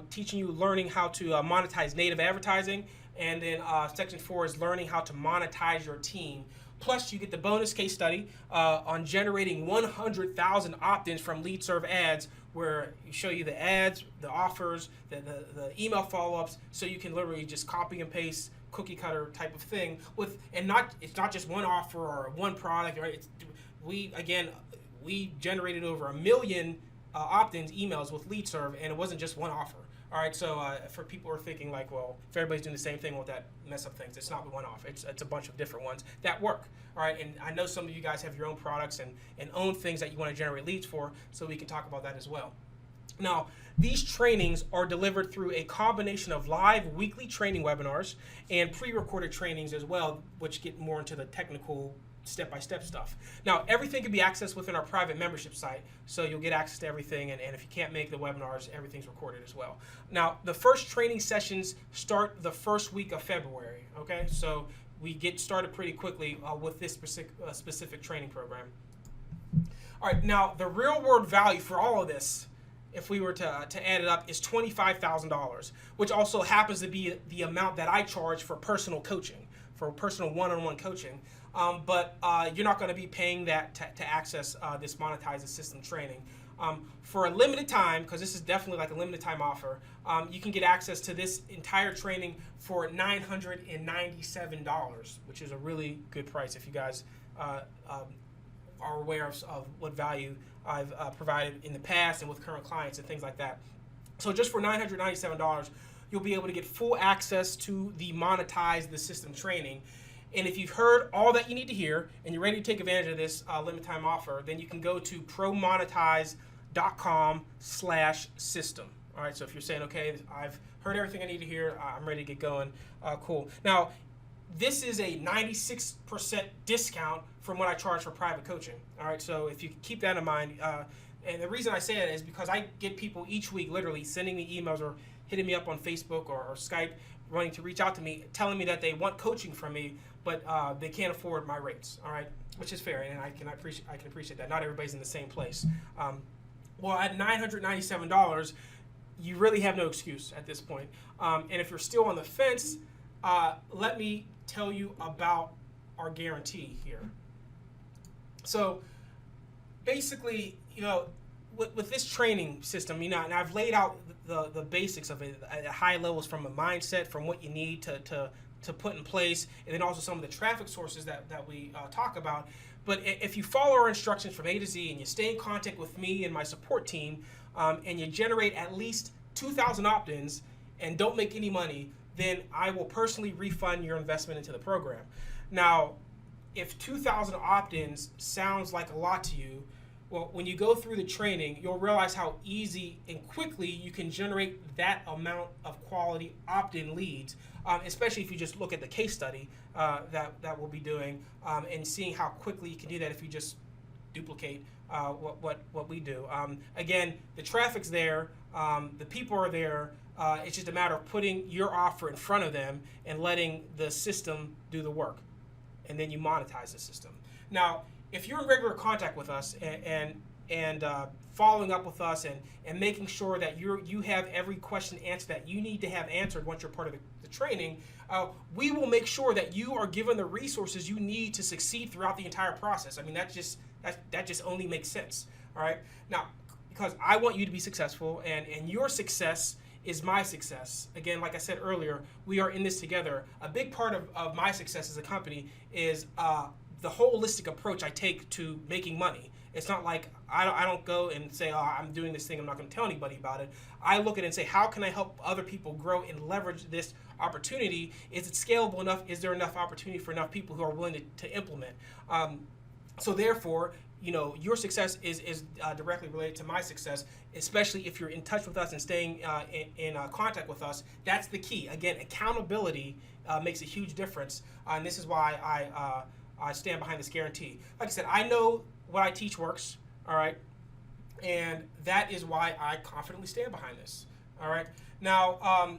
teaching you learning how to monetize native advertising. And then section 4 is learning how to monetize your team. Plus, you get the bonus case study on generating 100,000 opt-ins from lead serve ads, where you show you the ads, the offers, the email follow-ups, so you can literally just copy and paste cookie cutter type of thing it's not just one offer or one product, right? We generated over 1 million opt-ins emails with lead serve, and it wasn't just one offer. All right, so for people who are thinking like, well, if everybody's doing the same thing, won't that mess up things? It's not one off. It's a bunch of different ones that work. All right, and I know some of you guys have your own products and own things that you want to generate leads for, so we can talk about that as well. Now, these trainings are delivered through a combination of live weekly training webinars and pre-recorded trainings as well, which get more into the technical step-by-step stuff. Now, everything can be accessed within our private membership site, so you'll get access to everything, and if you can't make the webinars, everything's recorded as well. Now, the first training sessions start the first week of February, okay? So we get started pretty quickly with this specific training program. All right, now the real-world value for all of this, if we were to add it up, is $25,000, which also happens to be the amount that I charge for personal coaching, for personal one-on-one coaching. But you're not going to be paying that to access this Monetize the System training. For a limited time, because this is definitely like a limited time offer, you can get access to this entire training for $997, which is a really good price if you guys are aware of what value I've provided in the past and with current clients and things like that. So just for $997, you'll be able to get full access to the Monetize the System training. And if you've heard all that you need to hear and you're ready to take advantage of this limited time offer, then you can go to promonetize.com/system. All right, so if you're saying, okay, I've heard everything I need to hear, I'm ready to get going, cool. Now, this is a 96% discount from what I charge for private coaching. All right, so if you keep that in mind, and the reason I say that is because I get people each week literally sending me emails or hitting me up on Facebook or Skype, wanting to reach out to me, telling me that they want coaching from me, but they can't afford my rates. All right, which is fair, and I can appreciate that. Not everybody's in the same place. Well, at $997, you really have no excuse at this point. And if you're still on the fence, let me tell you about our guarantee here. So basically, with this training system, and I've laid out the basics of it at high levels, from a mindset, from what you need to put in place, and then also some of the traffic sources that we talk about. But if you follow our instructions from A to Z and you stay in contact with me and my support team, and you generate at least 2,000 opt-ins and don't make any money, then I will personally refund your investment into the program. Now, if 2,000 opt-ins sounds like a lot to you, well, when you go through the training, you'll realize how easy and quickly you can generate that amount of quality opt-in leads, especially if you just look at the case study that we'll be doing, and seeing how quickly you can do that if you just duplicate what we do. Again, the traffic's there, the people are there. It's just a matter of putting your offer in front of them and letting the system do the work, and then you monetize the system. Now, if you're in regular contact with us and following up with us and making sure that you have every question answered that you need to have answered once you're part of the training, we will make sure that you are given the resources you need to succeed throughout the entire process. I mean, that just only makes sense. All right. Now, because I want you to be successful, and your success is my success. Again, like I said earlier, we are in this together. A big part of my success as a company is the holistic approach I take to making money. It's not like I don't go and say, oh, I'm doing this thing, I'm not going to tell anybody about it. I look at it and say, how can I help other people grow and leverage this opportunity? Is it scalable enough? Is there enough opportunity for enough people who are willing to implement? So therefore, your success is directly related to my success, especially if you're in touch with us and staying in contact with us. That's the key. Again, accountability makes a huge difference, and this is why I stand behind this guarantee. Like I said, I know what I teach works, all right? And that is why I confidently stand behind this, all right? Now,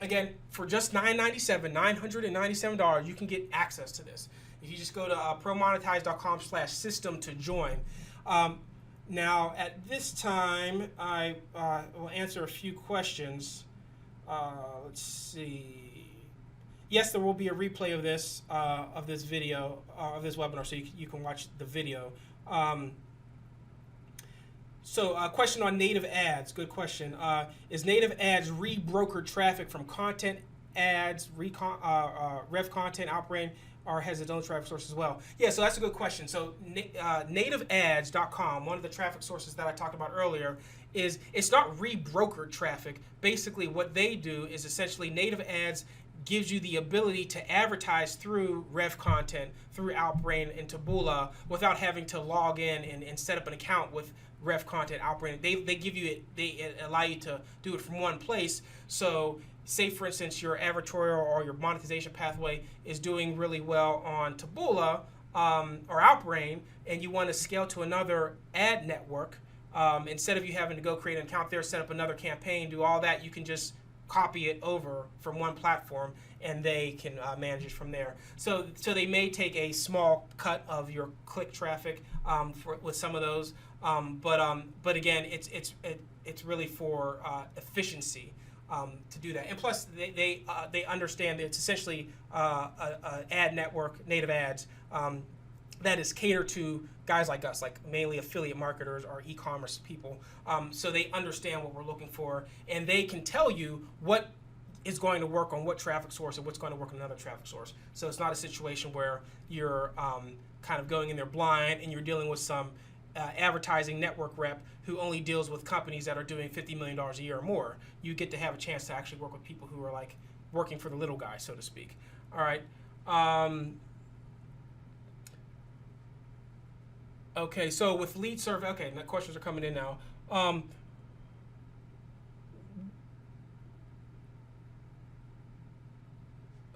again, for just $997, you can get access to this. If you just go to promonetize.com/system to join. Now, at this time, I will answer a few questions. Let's see. Yes, there will be a replay of this video, of this webinar, so you can watch the video. So a question on native ads, good question. Is native ads rebrokered traffic from content ads, rev content, Outbrain, or has its own traffic source as well? Yeah, so that's a good question. So nativeads.com, one of the traffic sources that I talked about earlier, it's not rebrokered traffic. Basically what they do is essentially native ads gives you the ability to advertise through Rev Content, through Outbrain and Taboola without having to log in and set up an account with Rev Content, Outbrain. They allow you to do it from one place. So say, for instance, your advertorial or your monetization pathway is doing really well on Taboola or Outbrain, and you want to scale to another ad network, instead of you having to go create an account there, set up another campaign, do all that, you can just copy it over from one platform, and they can manage it from there. So they may take a small cut of your click traffic with some of those, but again, it's really for efficiency to do that. And plus, they understand that it's essentially an ad network, native ads, that is catered to guys like us, like mainly affiliate marketers or e-commerce people. So they understand what we're looking for, and they can tell you what is going to work on what traffic source and what's going to work on another traffic source. So it's not a situation where you're kind of going in there blind and you're dealing with some advertising network rep who only deals with companies that are doing $50 million a year or more. You get to have a chance to actually work with people who are like working for the little guy, so to speak. All right. Okay, so with lead survey, okay, the questions are coming in now.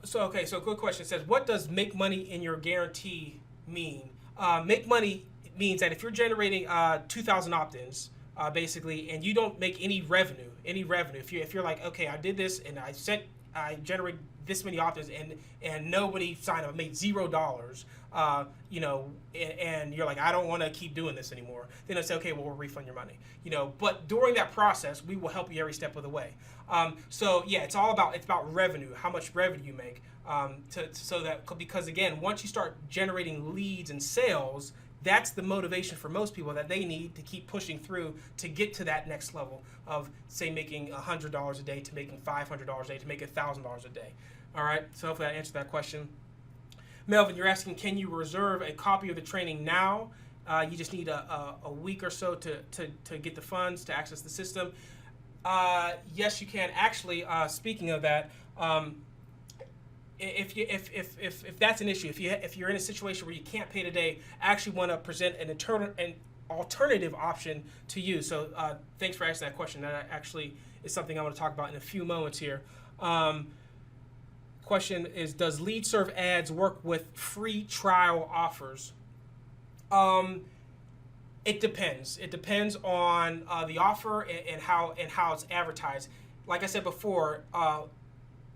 So good question. It says, what does make money in your guarantee mean? Make money means that if you're generating 2,000 opt-ins, basically, and you don't make any revenue, if you're like, okay, I did this and I generated this many opt-ins and nobody signed up, made $0, and you're like, I don't want to keep doing this anymore, then I say, okay, well, we'll refund your money, but during that process, we will help you every step of the way. So yeah, it's about revenue, how much revenue you make, because again, once you start generating leads and sales, that's the motivation for most people that they need to keep pushing through to get to that next level of, say, making $100 a day to making $500 a day to making $1,000 a day. All right, so hopefully I answered that question. Melvin, you're asking, can you reserve a copy of the training now? You just need a week or so to get the funds to access the system. Yes, you can. Actually, speaking of that, if that's an issue, if you're in a situation where you can't pay today, I actually want to present an alternative option to you. So thanks for asking that question. That actually is something I want to talk about in a few moments here. Question is, does lead serve ads work with free trial offers? It depends. It depends on the offer and how it's advertised. Like I said before,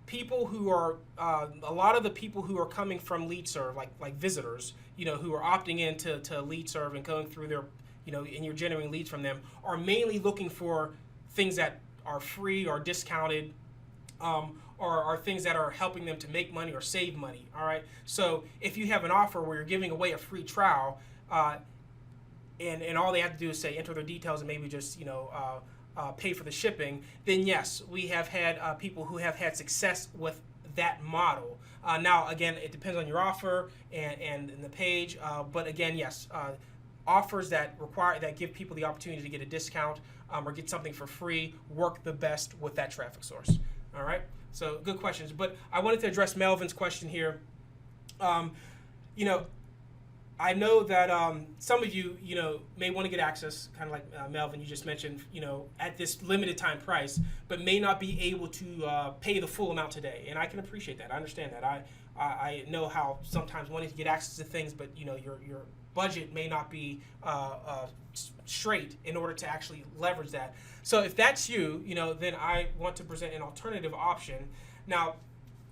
people who are a lot of the people who are coming from lead serve, like visitors, who are opting in to lead serve and going through their, and you're generating leads from them, are mainly looking for things that are free or discounted, or are things that are helping them to make money or save money. All right. So if you have an offer where you're giving away a free trial, and all they have to do is say enter their details and maybe just pay for the shipping, then yes, we have had people who have had success with that model. Now, again, it depends on your offer and the page, but again, yes, offers that give people the opportunity to get a discount or get something for free work the best with that traffic source. All right, so good questions. But I wanted to address Melvin's question here. I know that some of you, may want to get access, kind of like Melvin, you just mentioned, at this limited time price, but may not be able to pay the full amount today. And I can appreciate that. I understand that. I know how sometimes wanting to get access to things, but your budget may not be straight in order to actually leverage that. So if that's you, then I want to present an alternative option. Now,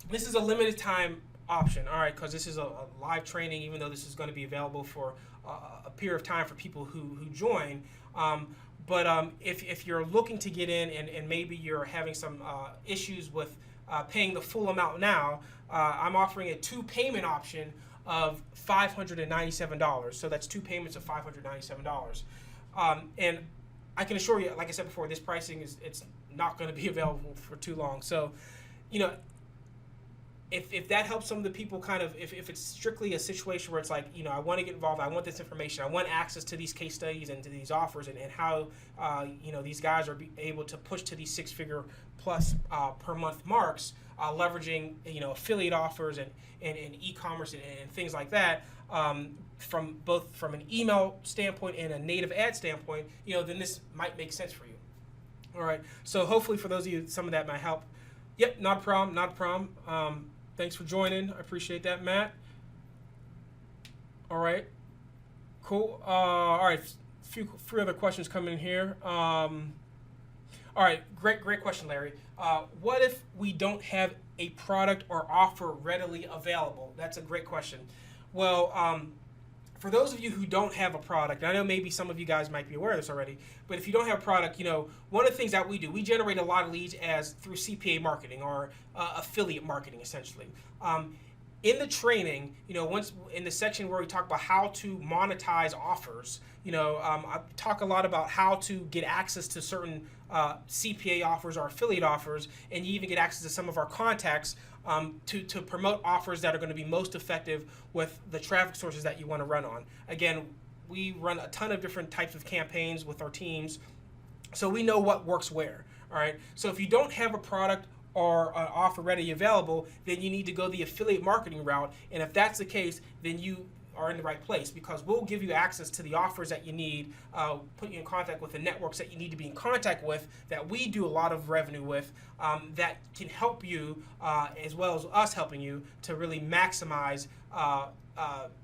this is a limited time option, all right, because this is a live training, even though this is going to be available for a period of time for people who join. But if you're looking to get in and maybe you're having some issues with paying the full amount now, I'm offering a 2-payment option of $597. So that's 2 payments of $597. And I can assure you, like I said before, this pricing it's not going to be available for too long. So, if that helps some of the people if it's strictly a situation where it's like, I want to get involved, I want this information, I want access to these case studies and to these offers and how, these guys are able to push to these 6-figure plus per month marks, leveraging, affiliate offers and e-commerce and things like that, from an email standpoint and a native ad standpoint, then this might make sense for you. All right. So hopefully for those of you, some of that might help. Yep, not a problem. Thanks for joining. I appreciate that, Matt. All right, cool. All right, few other questions coming in here. All right, great question, Larry. What if we don't have a product or offer readily available? That's a great question. Well, for those of you who don't have a product, and I know maybe some of you guys might be aware of this already, but if you don't have a product, one of the things that we do, we generate a lot of leads through CPA marketing or affiliate marketing, essentially. In the training, once in the section where we talk about how to monetize offers, I talk a lot about how to get access to certain CPA offers or affiliate offers, and you even get access to some of our contacts to promote offers that are going to be most effective with the traffic sources that you want to run on. Again, we run a ton of different types of campaigns with our teams, so we know what works where. All right. So if you don't have a product or an offer ready available, then you need to go the affiliate marketing route. And if that's the case, then you are in the right place, because we'll give you access to the offers that you need, put you in contact with the networks that you need to be in contact with, that we do a lot of revenue with, that can help you, as well as us helping you to really maximize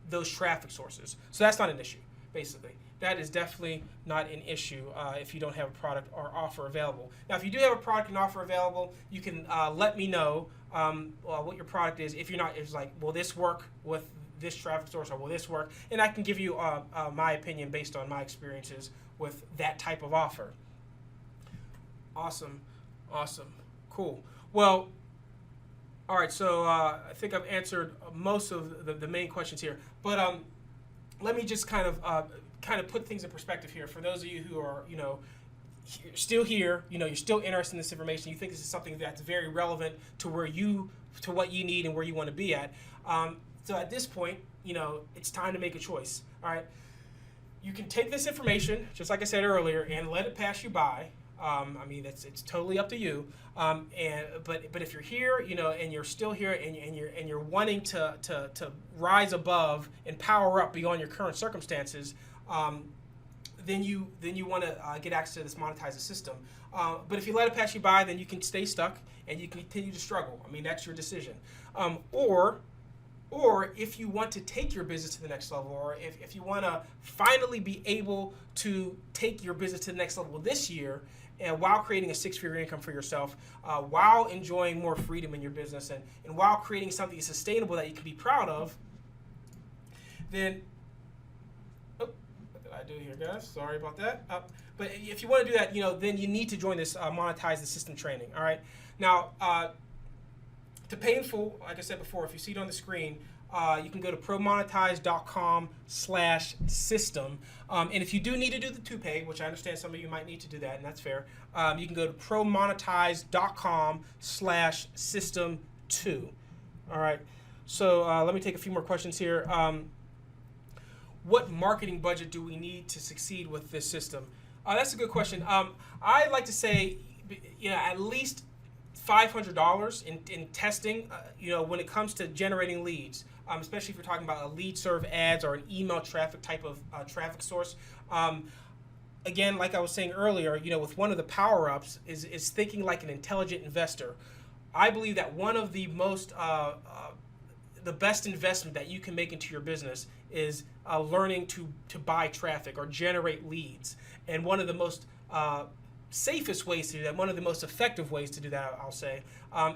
those traffic sources. So that's not an issue, basically. That is definitely not an issue if you don't have a product or offer available. Now, if you do have a product and offer available, you can let me know what your product is. If you're not, it's like, will this work with this traffic source, or will this work? And I can give you my opinion based on my experiences with that type of offer. Awesome, cool. Well, all right, so I think I've answered most of the main questions here, but let me just kind of put things in perspective here for those of you who are, still here, you're still interested in this information, you think this is something that's very relevant to what you need and where you want to be at. So at this point, it's time to make a choice. All right, you can take this information, just like I said earlier, and let it pass you by. I mean, it's totally up to you. But if you're here, and you're still here, and you're wanting to rise above and power up beyond your current circumstances, then you want to get access to this Monetize system. But if you let it pass you by, then you can stay stuck and you can continue to struggle. I mean, that's your decision. Or if you want to take your business to the next level, or if you want to finally be able to take your business to the next level this year, and while creating a six-figure income for yourself, while enjoying more freedom in your business, and while creating something sustainable that you can be proud of, then, what did I do here, guys? Sorry about that. But if you want to do that, then you need to join this Monetize the System training, all right? Now, to pay in full, like I said before, if you see it on the screen, you can go to promonetize.com/system. And if you do need to do the two-pay, which I understand some of you might need to do that, and that's fair, you can go to promonetize.com/system2. All right. So let me take a few more questions here. What marketing budget do we need to succeed with this system? That's a good question. I like to say, at least $500 in testing, when it comes to generating leads, especially if you're talking about a lead serve ads or an email traffic type of traffic source. Again, like I was saying earlier, with one of the power-ups is thinking like an intelligent investor. I believe that one of the most, the best investment that you can make into your business is learning to buy traffic or generate leads. And one of the most safest ways to do that, one of the most effective ways to do that, I'll say,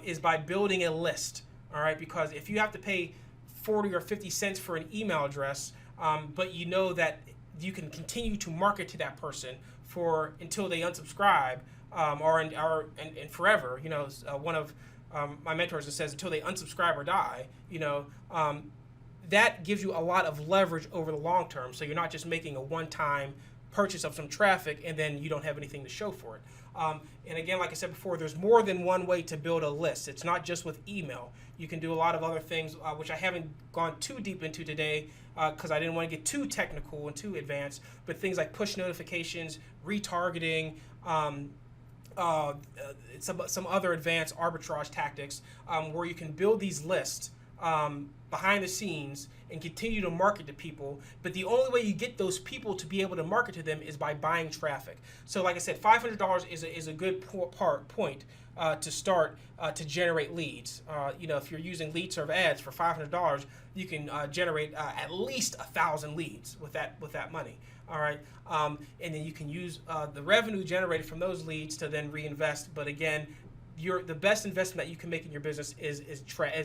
is by building a list. All right, because if you have to pay 40 or 50 cents for an email address, but you know that you can continue to market to that person until they unsubscribe, and forever. One of my mentors says until they unsubscribe or die. That gives you a lot of leverage over the long term. So you're not just making a one-time purchase of some traffic and then you don't have anything to show for it. And again, like I said before, there's more than one way to build a list. It's not just with email. You can do a lot of other things, which I haven't gone too deep into today because I didn't want to get too technical and too advanced, but things like push notifications, retargeting, some other advanced arbitrage tactics where you can build these lists behind the scenes and continue to market to people. But the only way you get those people to be able to market to them is by buying traffic. So like I said, $500 is a good point to start to generate leads. If you're using lead serve ads for $500, you can generate at least 1,000 leads with that money. All right, and then you can use the revenue generated from those leads to then reinvest. But again, the best investment that you can make in your business is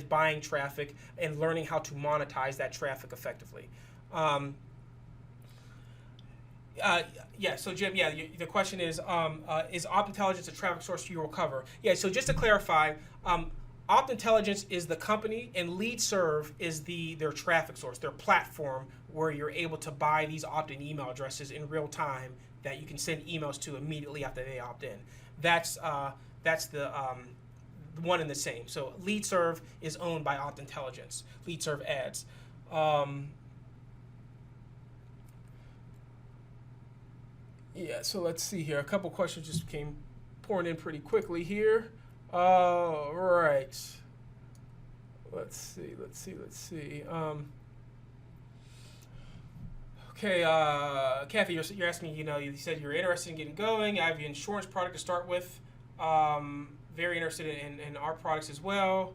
buying traffic and learning how to monetize that traffic effectively. So Jim, the question is Opt Intelligence a traffic source you will cover? Yeah, so just to clarify, Opt Intelligence is the company and Lead Serve is their traffic source, their platform where you're able to buy these opt-in email addresses in real time that you can send emails to immediately after they opt in. That's the one and the same. So Lead Serve is owned by Opt Intelligence, Lead Serve ads. So let's see here. A couple questions just came pouring in pretty quickly here. Right. Let's see. Okay, Kathy, you're asking, you said you're interested in getting going. I have an insurance product to start with. Very interested in our products as well.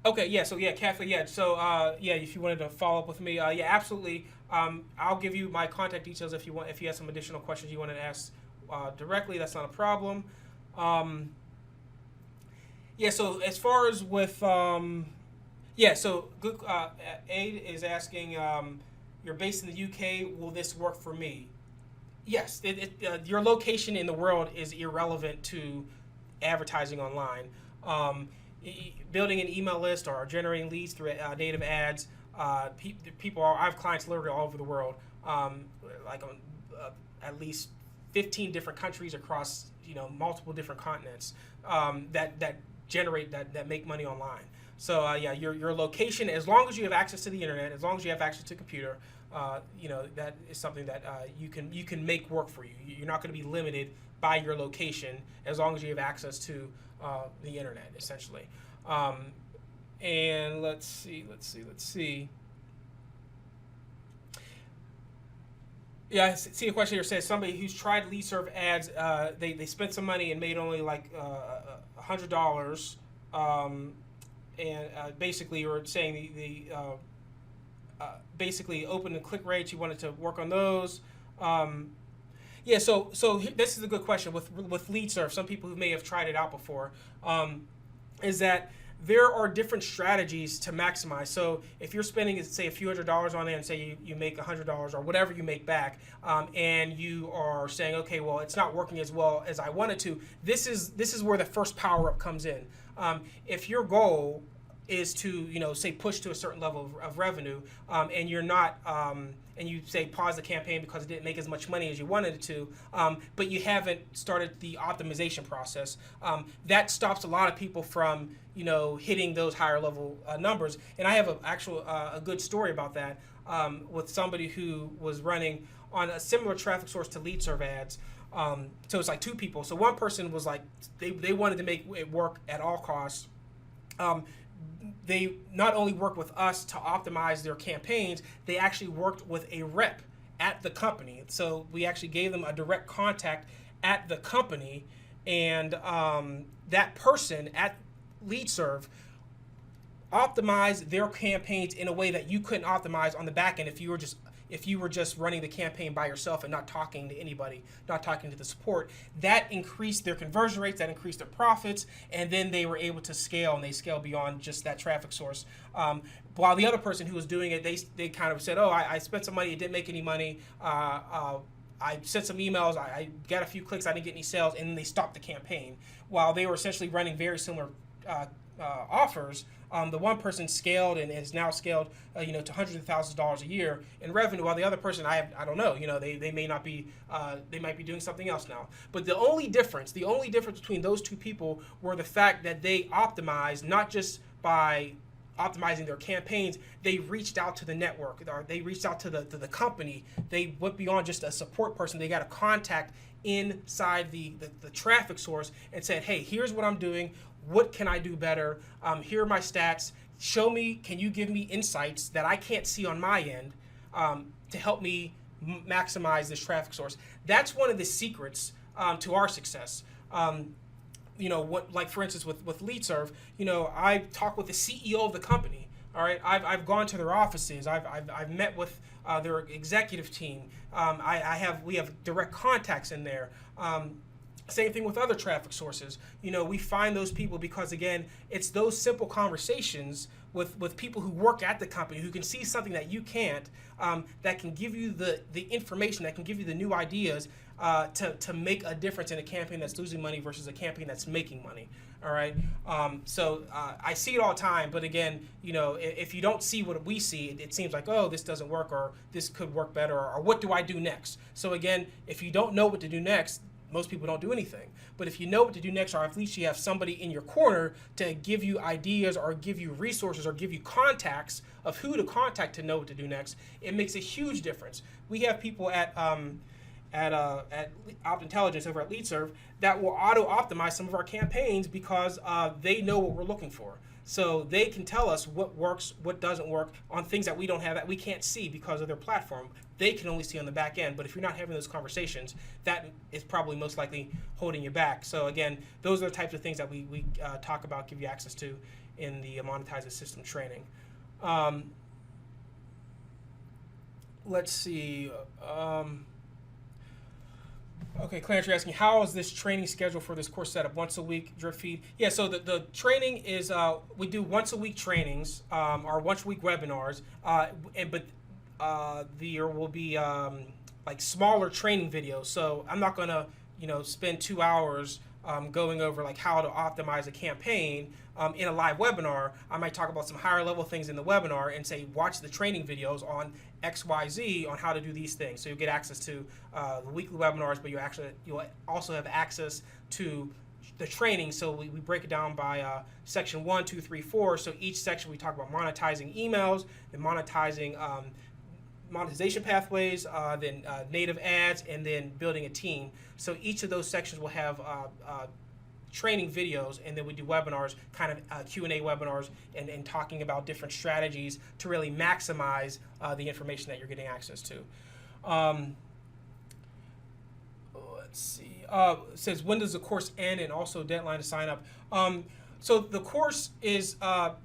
Okay, Kathy, if you wanted to follow up with me, absolutely. I'll give you my contact details if you have some additional questions you want to ask directly. That's not a problem. So as far as with, good, Aid is asking, you're based in the UK, will this work for me? Yes, your location in the world is irrelevant to advertising online. Building an email list or generating leads through native ads, I have clients literally all over the world, at least 15 different countries across multiple different continents that make money online. So your location, as long as you have access to the internet, as long as you have access to a computer, that is something that you can make work for you. You're not going to be limited by your location as long as you have access to the internet, essentially. And let's see. Yeah, I see a question here says somebody who's tried lead serve ads, they spent some money and made only like $100, and basically you're saying basically open and click rates. You wanted to work on those. Yeah, so this is a good question with lead serve. Some people who may have tried it out before, is that there are different strategies to maximize. So if you're spending, say, a few $100s on it, and say you make $100 or whatever you make back, and you are saying, okay, well, it's not working as well as I wanted to. This is where the first power up comes in. If your goal is to, say, push to a certain level of revenue, and you're not, and you say pause the campaign because it didn't make as much money as you wanted it to, but you haven't started the optimization process, that stops a lot of people from, hitting those higher level numbers. And I have a good story about that with somebody who was running on a similar traffic source to lead serve ads. So it's like two people. So one person was like, they wanted to make it work at all costs. They not only worked with us to optimize their campaigns, they actually worked with a rep at the company. So we actually gave them a direct contact at the company, and that person at LeadServe optimized their campaigns in a way that you couldn't optimize on the back end if you were just running the campaign by yourself and not talking to anybody, not talking to the support. That increased their conversion rates, that increased their profits, and then they were able to scale, and they scaled beyond just that traffic source. While the other person who was doing it, they kind of said, oh, I spent some money, it didn't make any money. I sent some emails, I got a few clicks, I didn't get any sales, and then they stopped the campaign. While they were essentially running very similar offers, the one person scaled and is now scaled, to hundreds of thousands of dollars a year in revenue, while the other person, I don't know, they may not be, they might be doing something else now. But the only difference between those two people were the fact that they optimized not just by optimizing their campaigns, they reached out to the network, or they reached out to the company. They went beyond just a support person. They got a contact inside the traffic source and said, hey, here's what I'm doing. What can I do better? Here are my stats. Show me, can you give me insights that I can't see on my end to help me maximize this traffic source? That's one of the secrets to our success. Like for instance with LeadServe, I talk with the CEO of the company. All right, I've gone to their offices. I've met with their executive team. We have direct contacts in there. Same thing with other traffic sources. We find those people because, again, it's those simple conversations with people who work at the company who can see something that you can't, that can give you the information, that can give you the new ideas to make a difference in a campaign that's losing money versus a campaign that's making money. All right. So I see it all the time. But again, if you don't see what we see, it seems like, oh, this doesn't work, or this could work better, or what do I do next? So again, if you don't know what to do next, most people don't do anything. But if you know what to do next, or at least you have somebody in your corner to give you ideas or give you resources or give you contacts of who to contact to know what to do next, it makes a huge difference. We have people at Opt Intelligence over at LeadServe that will auto-optimize some of our campaigns because they know what we're looking for. So they can tell us what works, what doesn't work on things that we don't have, that we can't see because of their platform. They can only see on the back end. But if you're not having those conversations, that is probably most likely holding you back. So again, those are the types of things that we talk about, give you access to in the Monetize system training. Let's see. Okay, Clarence, you're asking, how is this training schedule for this course set up? Once a week, drip feed? Yeah, so the training is, we do once a week trainings, or once a week webinars, but there will be like smaller training videos. So I'm not going to, spend 2 hours going over like how to optimize a campaign in a live webinar. I might talk about some higher level things in the webinar and say, watch the training videos on XYZ on how to do these things. So you'll get access to the weekly webinars, but you'll also have access to the training. So we break it down by section 1, 2, 3, 4. So each section we talk about monetizing emails, and monetizing monetization pathways, then native ads, and then building a team. So each of those sections will have training videos, and then we do webinars, kind of Q&A webinars, and talking about different strategies to really maximize the information that you're getting access to. Let's see. It says, when does the course end, and also deadline to sign up. So the course is, and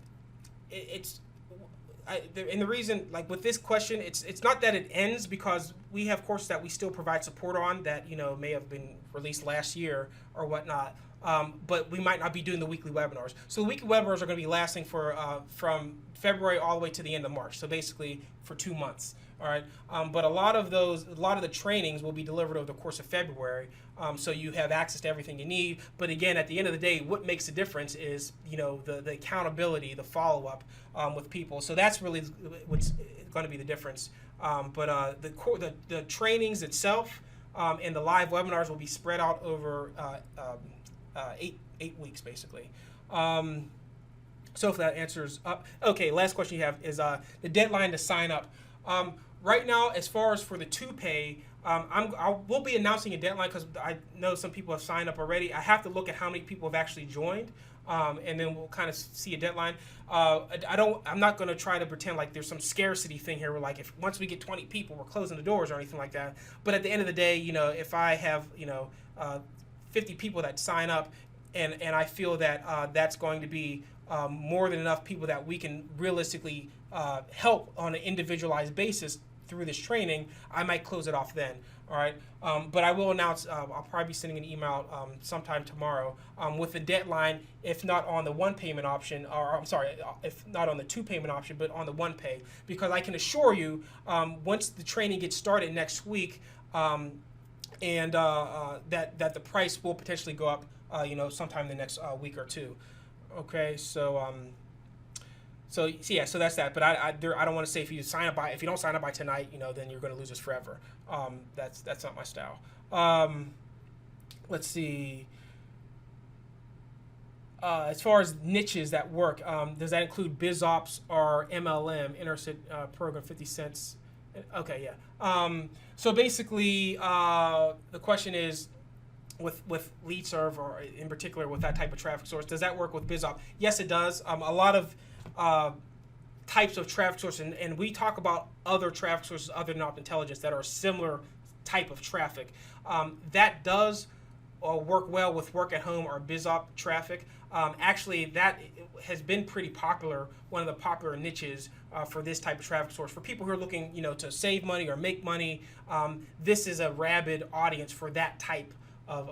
the reason, like with this question, it's not that it ends, because we have courses that we still provide support on that, you know, may have been released last year or whatnot. But we might not be doing the weekly webinars. So the weekly webinars are going to be lasting for from February all the way to the end of March. So basically for 2 months. All right. But a lot of the trainings will be delivered over the course of February. So you have access to everything you need. But again, at the end of the day, what makes the difference is, you know, the accountability, the follow-up with people. So that's really what's going to be the difference. But the trainings itself and the live webinars will be spread out over 8 weeks, basically. So if that answers up. Okay, last question you have is the deadline to sign up. Right now, as far as for the 2Pay, we'll be announcing a deadline, because I know some people have signed up already. I have to look at how many people have actually joined, and then we'll kind of see a deadline. I'm not going to try to pretend like there's some scarcity thing here where, like, if once we get 20 people, we're closing the doors or anything like that. But at the end of the day, you know, if I have, you know, 50 people that sign up, and I feel that that's going to be more than enough people that we can realistically help on an individualized basis through this training, I might close it off then. All right, but I will announce, I'll probably be sending an email sometime tomorrow with a deadline, if not on the one payment option, or I'm sorry, if not on the 2 payment option, but on the 1Pay, because I can assure you, once the training gets started next week, and that the price will potentially go up, you know, sometime in the next week or two. Okay, so yeah, so that's that. But I don't want to say if you don't sign up by tonight, you know, then you're going to lose us forever. That's not my style. Let's see. As far as niches that work, does that include BizOps or MLM, Interested Program 50 cents? Okay, yeah. So basically, the question is, with lead serve, or in particular with that type of traffic source, does that work with BizOps? Yes, it does. A lot of types of traffic sources, and we talk about other traffic sources other than Op Intelligence that are similar type of traffic. That does work well with work at home or BizOps traffic. Actually, that has been pretty popular, one of the popular niches for this type of traffic source. For people who are looking, you know, to save money or make money, this is a rabid audience for that type of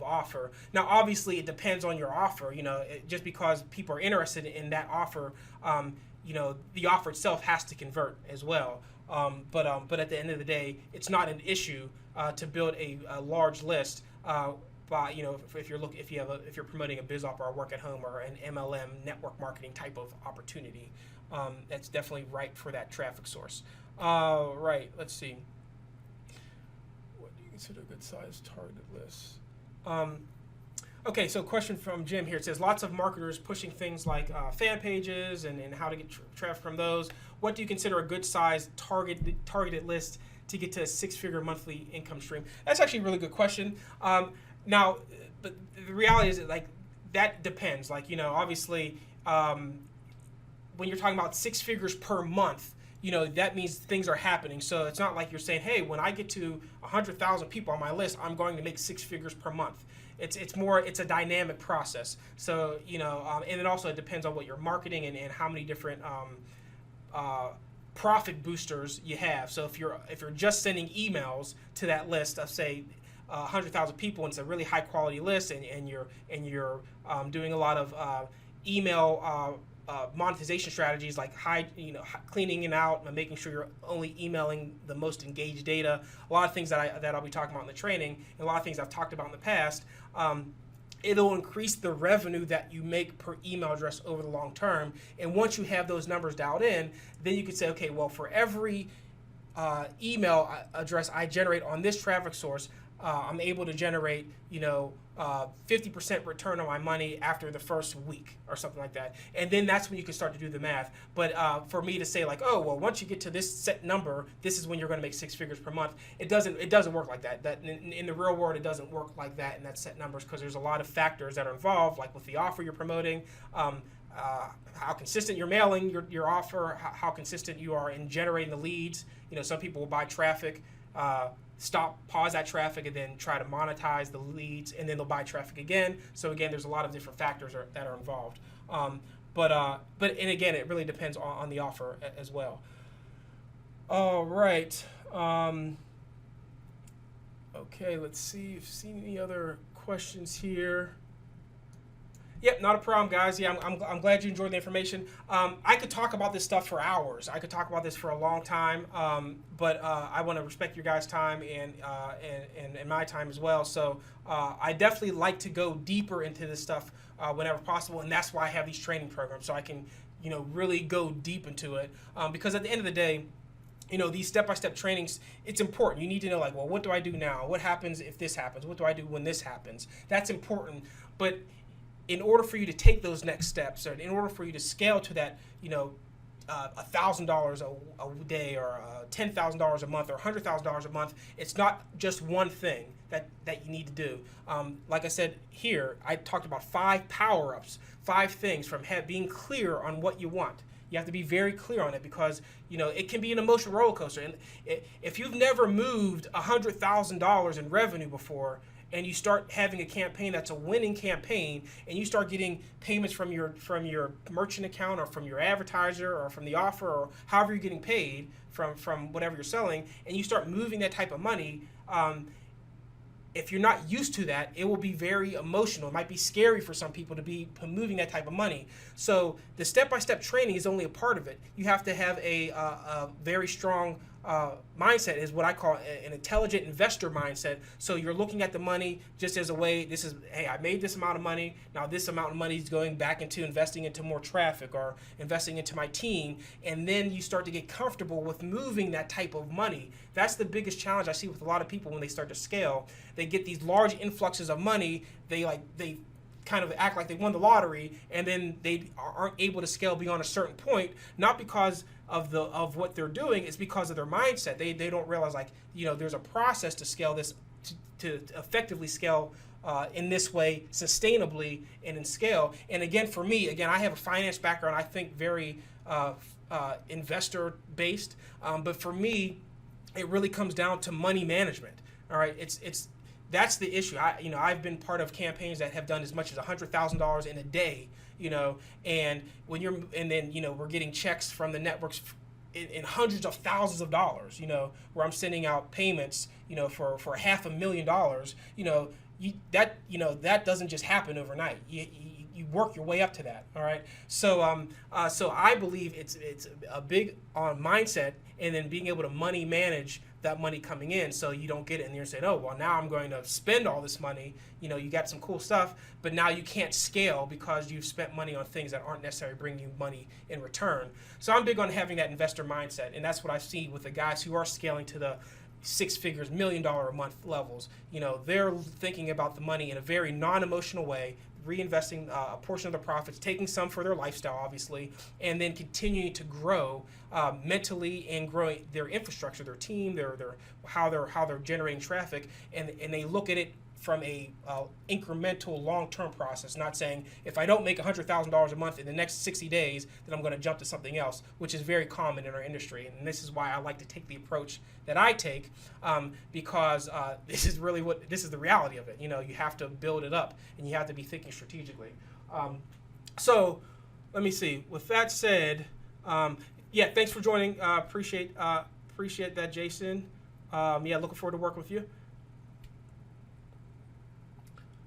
offer. Now, obviously, it depends on your offer. You know, just because people are interested in that offer, you know, the offer itself has to convert as well. But at the end of the day, it's not an issue to build a large list. By, you know, if you're promoting a BizOps or a work at home or an MLM network marketing type of opportunity, that's definitely right for that traffic source. Right. Let's see. Consider a good size targeted list. Okay, so question from Jim here. It says, lots of marketers pushing things like fan pages and how to get traffic from those. What do you consider a good size targeted list to get to a 6-figure monthly income stream? That's actually a really good question. Now, but the reality is that, like, that depends. Like, you know, obviously, when you're talking about 6 figures per month, you know, that means things are happening. So it's not like you're saying, hey, when I get to 100,000 people on my list, I'm going to make 6 figures per month. It's a dynamic process. So, you know, and it also depends on what you're marketing and how many different profit boosters you have. So if you're just sending emails to that list of, say, 100,000 people, and it's a really high quality list, and you're doing a lot of email monetization strategies, like cleaning it out and making sure you're only emailing the most engaged data. A lot of things that I'll be talking about in the training, and a lot of things I've talked about in the past. It'll increase the revenue that you make per email address over the long term. And once you have those numbers dialed in, then you can say, okay, well, for every email address I generate on this traffic source, I'm able to generate, 50% return on my money after the first week or something like that. And then that's when you can start to do the math. But for me to say like, oh, well, once you get to this set number, this is when you're going to make 6 figures per month. It doesn't work like that. That in the real world, it doesn't work like that in that set numbers, because there's a lot of factors that are involved, like with the offer you're promoting, how consistent you're mailing your offer, how consistent you are in generating the leads. Some people will buy traffic, pause that traffic, and then try to monetize the leads, and then they'll buy traffic again. So again, there's a lot of different factors that are involved. But and again, it really depends on the offer as well. All right. Okay, let's see if seen any other questions here. Yep, not a problem, guys. Yeah, I'm glad you enjoyed the information. I could talk about this stuff for hours. I could talk about this for a long time, but I want to respect your guys' time and my time as well. So I definitely like to go deeper into this stuff whenever possible, and that's why I have these training programs, so I can really go deep into it. Because at the end of the day, these step-by-step trainings, it's important. You need to know, like, well, what do I do now? What happens if this happens? What do I do when this happens? That's important, but in order for you to take those next steps, or in order for you to scale to that, $1,000 a day, or $10,000 a month, or $100,000 a month, it's not just one thing that you need to do. Like I said here, I talked about 5 power-ups, 5 things from being clear on what you want. You have to be very clear on it, because it can be an emotional roller coaster. And if you've never moved $100,000 in revenue before, and you start having a campaign that's a winning campaign, and you start getting payments from your merchant account, or from your advertiser, or from the offer, or however you're getting paid from whatever you're selling, and you start moving that type of money, if you're not used to that, it will be very emotional. It might be scary for some people to be moving that type of money. So the step-by-step training is only a part of it. You have to have a very strong mindset, is what I call an intelligent investor mindset. So you're looking at the money just as a way, hey, I made this amount of money. Now this amount of money is going back into investing into more traffic, or investing into my team. And then you start to get comfortable with moving that type of money. That's the biggest challenge I see with a lot of people when they start to scale. They get these large influxes of money. They kind of act like they won the lottery, and then they aren't able to scale beyond a certain point, not because of what they're doing, it's because of their mindset. They don't realize, like, there's a process to scale this, to effectively scale in this way, sustainably and in scale. And again, for me, I have a finance background. I think very investor based, but for me, it really comes down to money management. All right, that's the issue. I've been part of campaigns that have done as much as $100,000 in a day. And then we're getting checks from the networks in hundreds of thousands of dollars. Where I'm sending out payments, for $500,000. That doesn't just happen overnight. You work your way up to that. All right. So so I believe it's a big mindset, and then being able to money manage that money coming in, so you don't get it and you're saying, oh, well, now I'm going to spend all this money. You got some cool stuff, but now you can't scale because you've spent money on things that aren't necessarily bringing you money in return. So I'm big on having that investor mindset, and that's what I see with the guys who are scaling to the 6 figures, $1 million a month levels. They're thinking about the money in a very non-emotional way, reinvesting a portion of the profits, taking some for their lifestyle, obviously, and then continuing to grow mentally and growing their infrastructure, their team, how they're generating traffic, and they look at it from a incremental long-term process, not saying if I don't make $100,000 a month in the next 60 days, then I'm going to jump to something else, which is very common in our industry. And this is why I like to take the approach that I take, because this is the reality of it. You have to build it up, and you have to be thinking strategically. So let me see. With that said, yeah, thanks for joining. Appreciate that, Jason. Yeah, looking forward to working with you.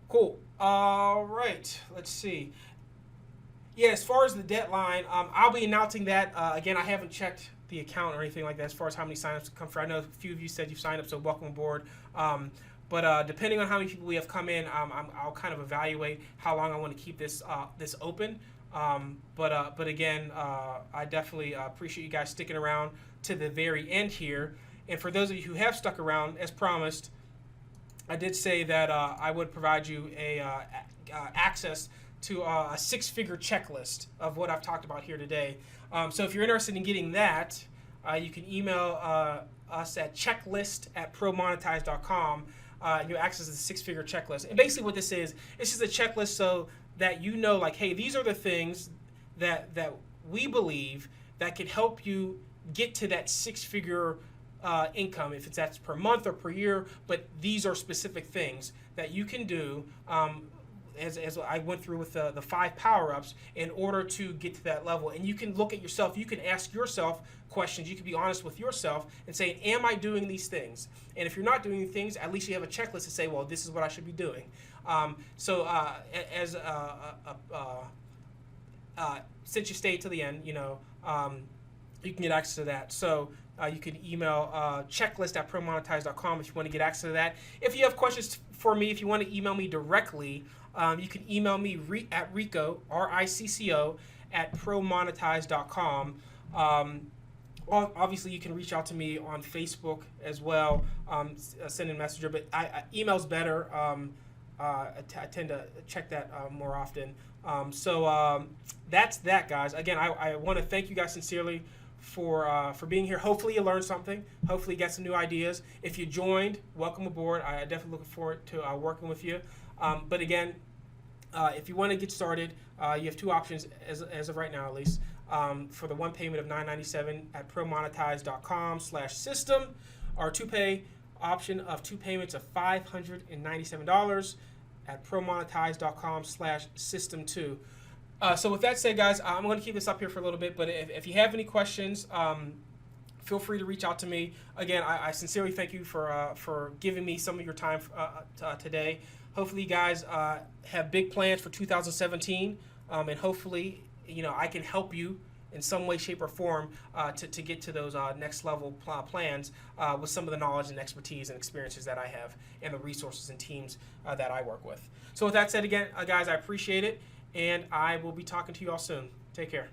Cool. All right. Let's see. Yeah, as far as the deadline, I'll be announcing that. Again, I haven't checked the account or anything like that as far as how many signups come through. I know a few of you said you've signed up, so welcome aboard. But depending on how many people we have come in, I'll kind of evaluate how long I want to keep this open. But again, I definitely appreciate you guys sticking around to the very end here. And for those of you who have stuck around, as promised, I did say that I would provide you access to a six-figure checklist of what I've talked about here today. So if you're interested in getting that, you can email us at checklist@promonetize.com. And you'll access the six-figure checklist. And basically what this is, it's just a checklist so that you know, like, hey, these are the things that we believe that can help you get to that six-figure income, if that's per month or per year. But these are specific things that you can do, as I went through with the 5 power-ups, in order to get to that level. And you can look at yourself, you can ask yourself questions, you can be honest with yourself and say, am I doing these things? And if you're not doing things, at least you have a checklist to say, well, this is what I should be doing. Since you stayed to the end, you can get access to that. So you can email checklist@promonetize.com if you want to get access to that. If you have questions for me, if you want to email me directly, you can email me at Rico, RICCO, at promonetize.com. Obviously, you can reach out to me on Facebook as well, send a messenger, but email's better. I tend to check that more often. That's that, guys. Again, I want to thank you guys sincerely for being here. Hopefully you learned something. Hopefully you got some new ideas. If you joined, welcome aboard. I definitely look forward to working with you. But again, if you want to get started, you have 2 options as of right now, at least. For the one payment of $9.97 at promonetize.com/system, or 2-pay option of 2 payments of $597 at promonetize.com/system2. So with that said, guys, I'm going to keep this up here for a little bit, but if you have any questions, feel free to reach out to me. Again, I sincerely thank you for giving me some of your time today. Hopefully you guys have big plans for 2017, and hopefully I can help you in some way, shape, or form to get to those next level plans with some of the knowledge and expertise and experiences that I have, and the resources and teams that I work with. So with that said, again, guys, I appreciate it, and I will be talking to you all soon. Take care.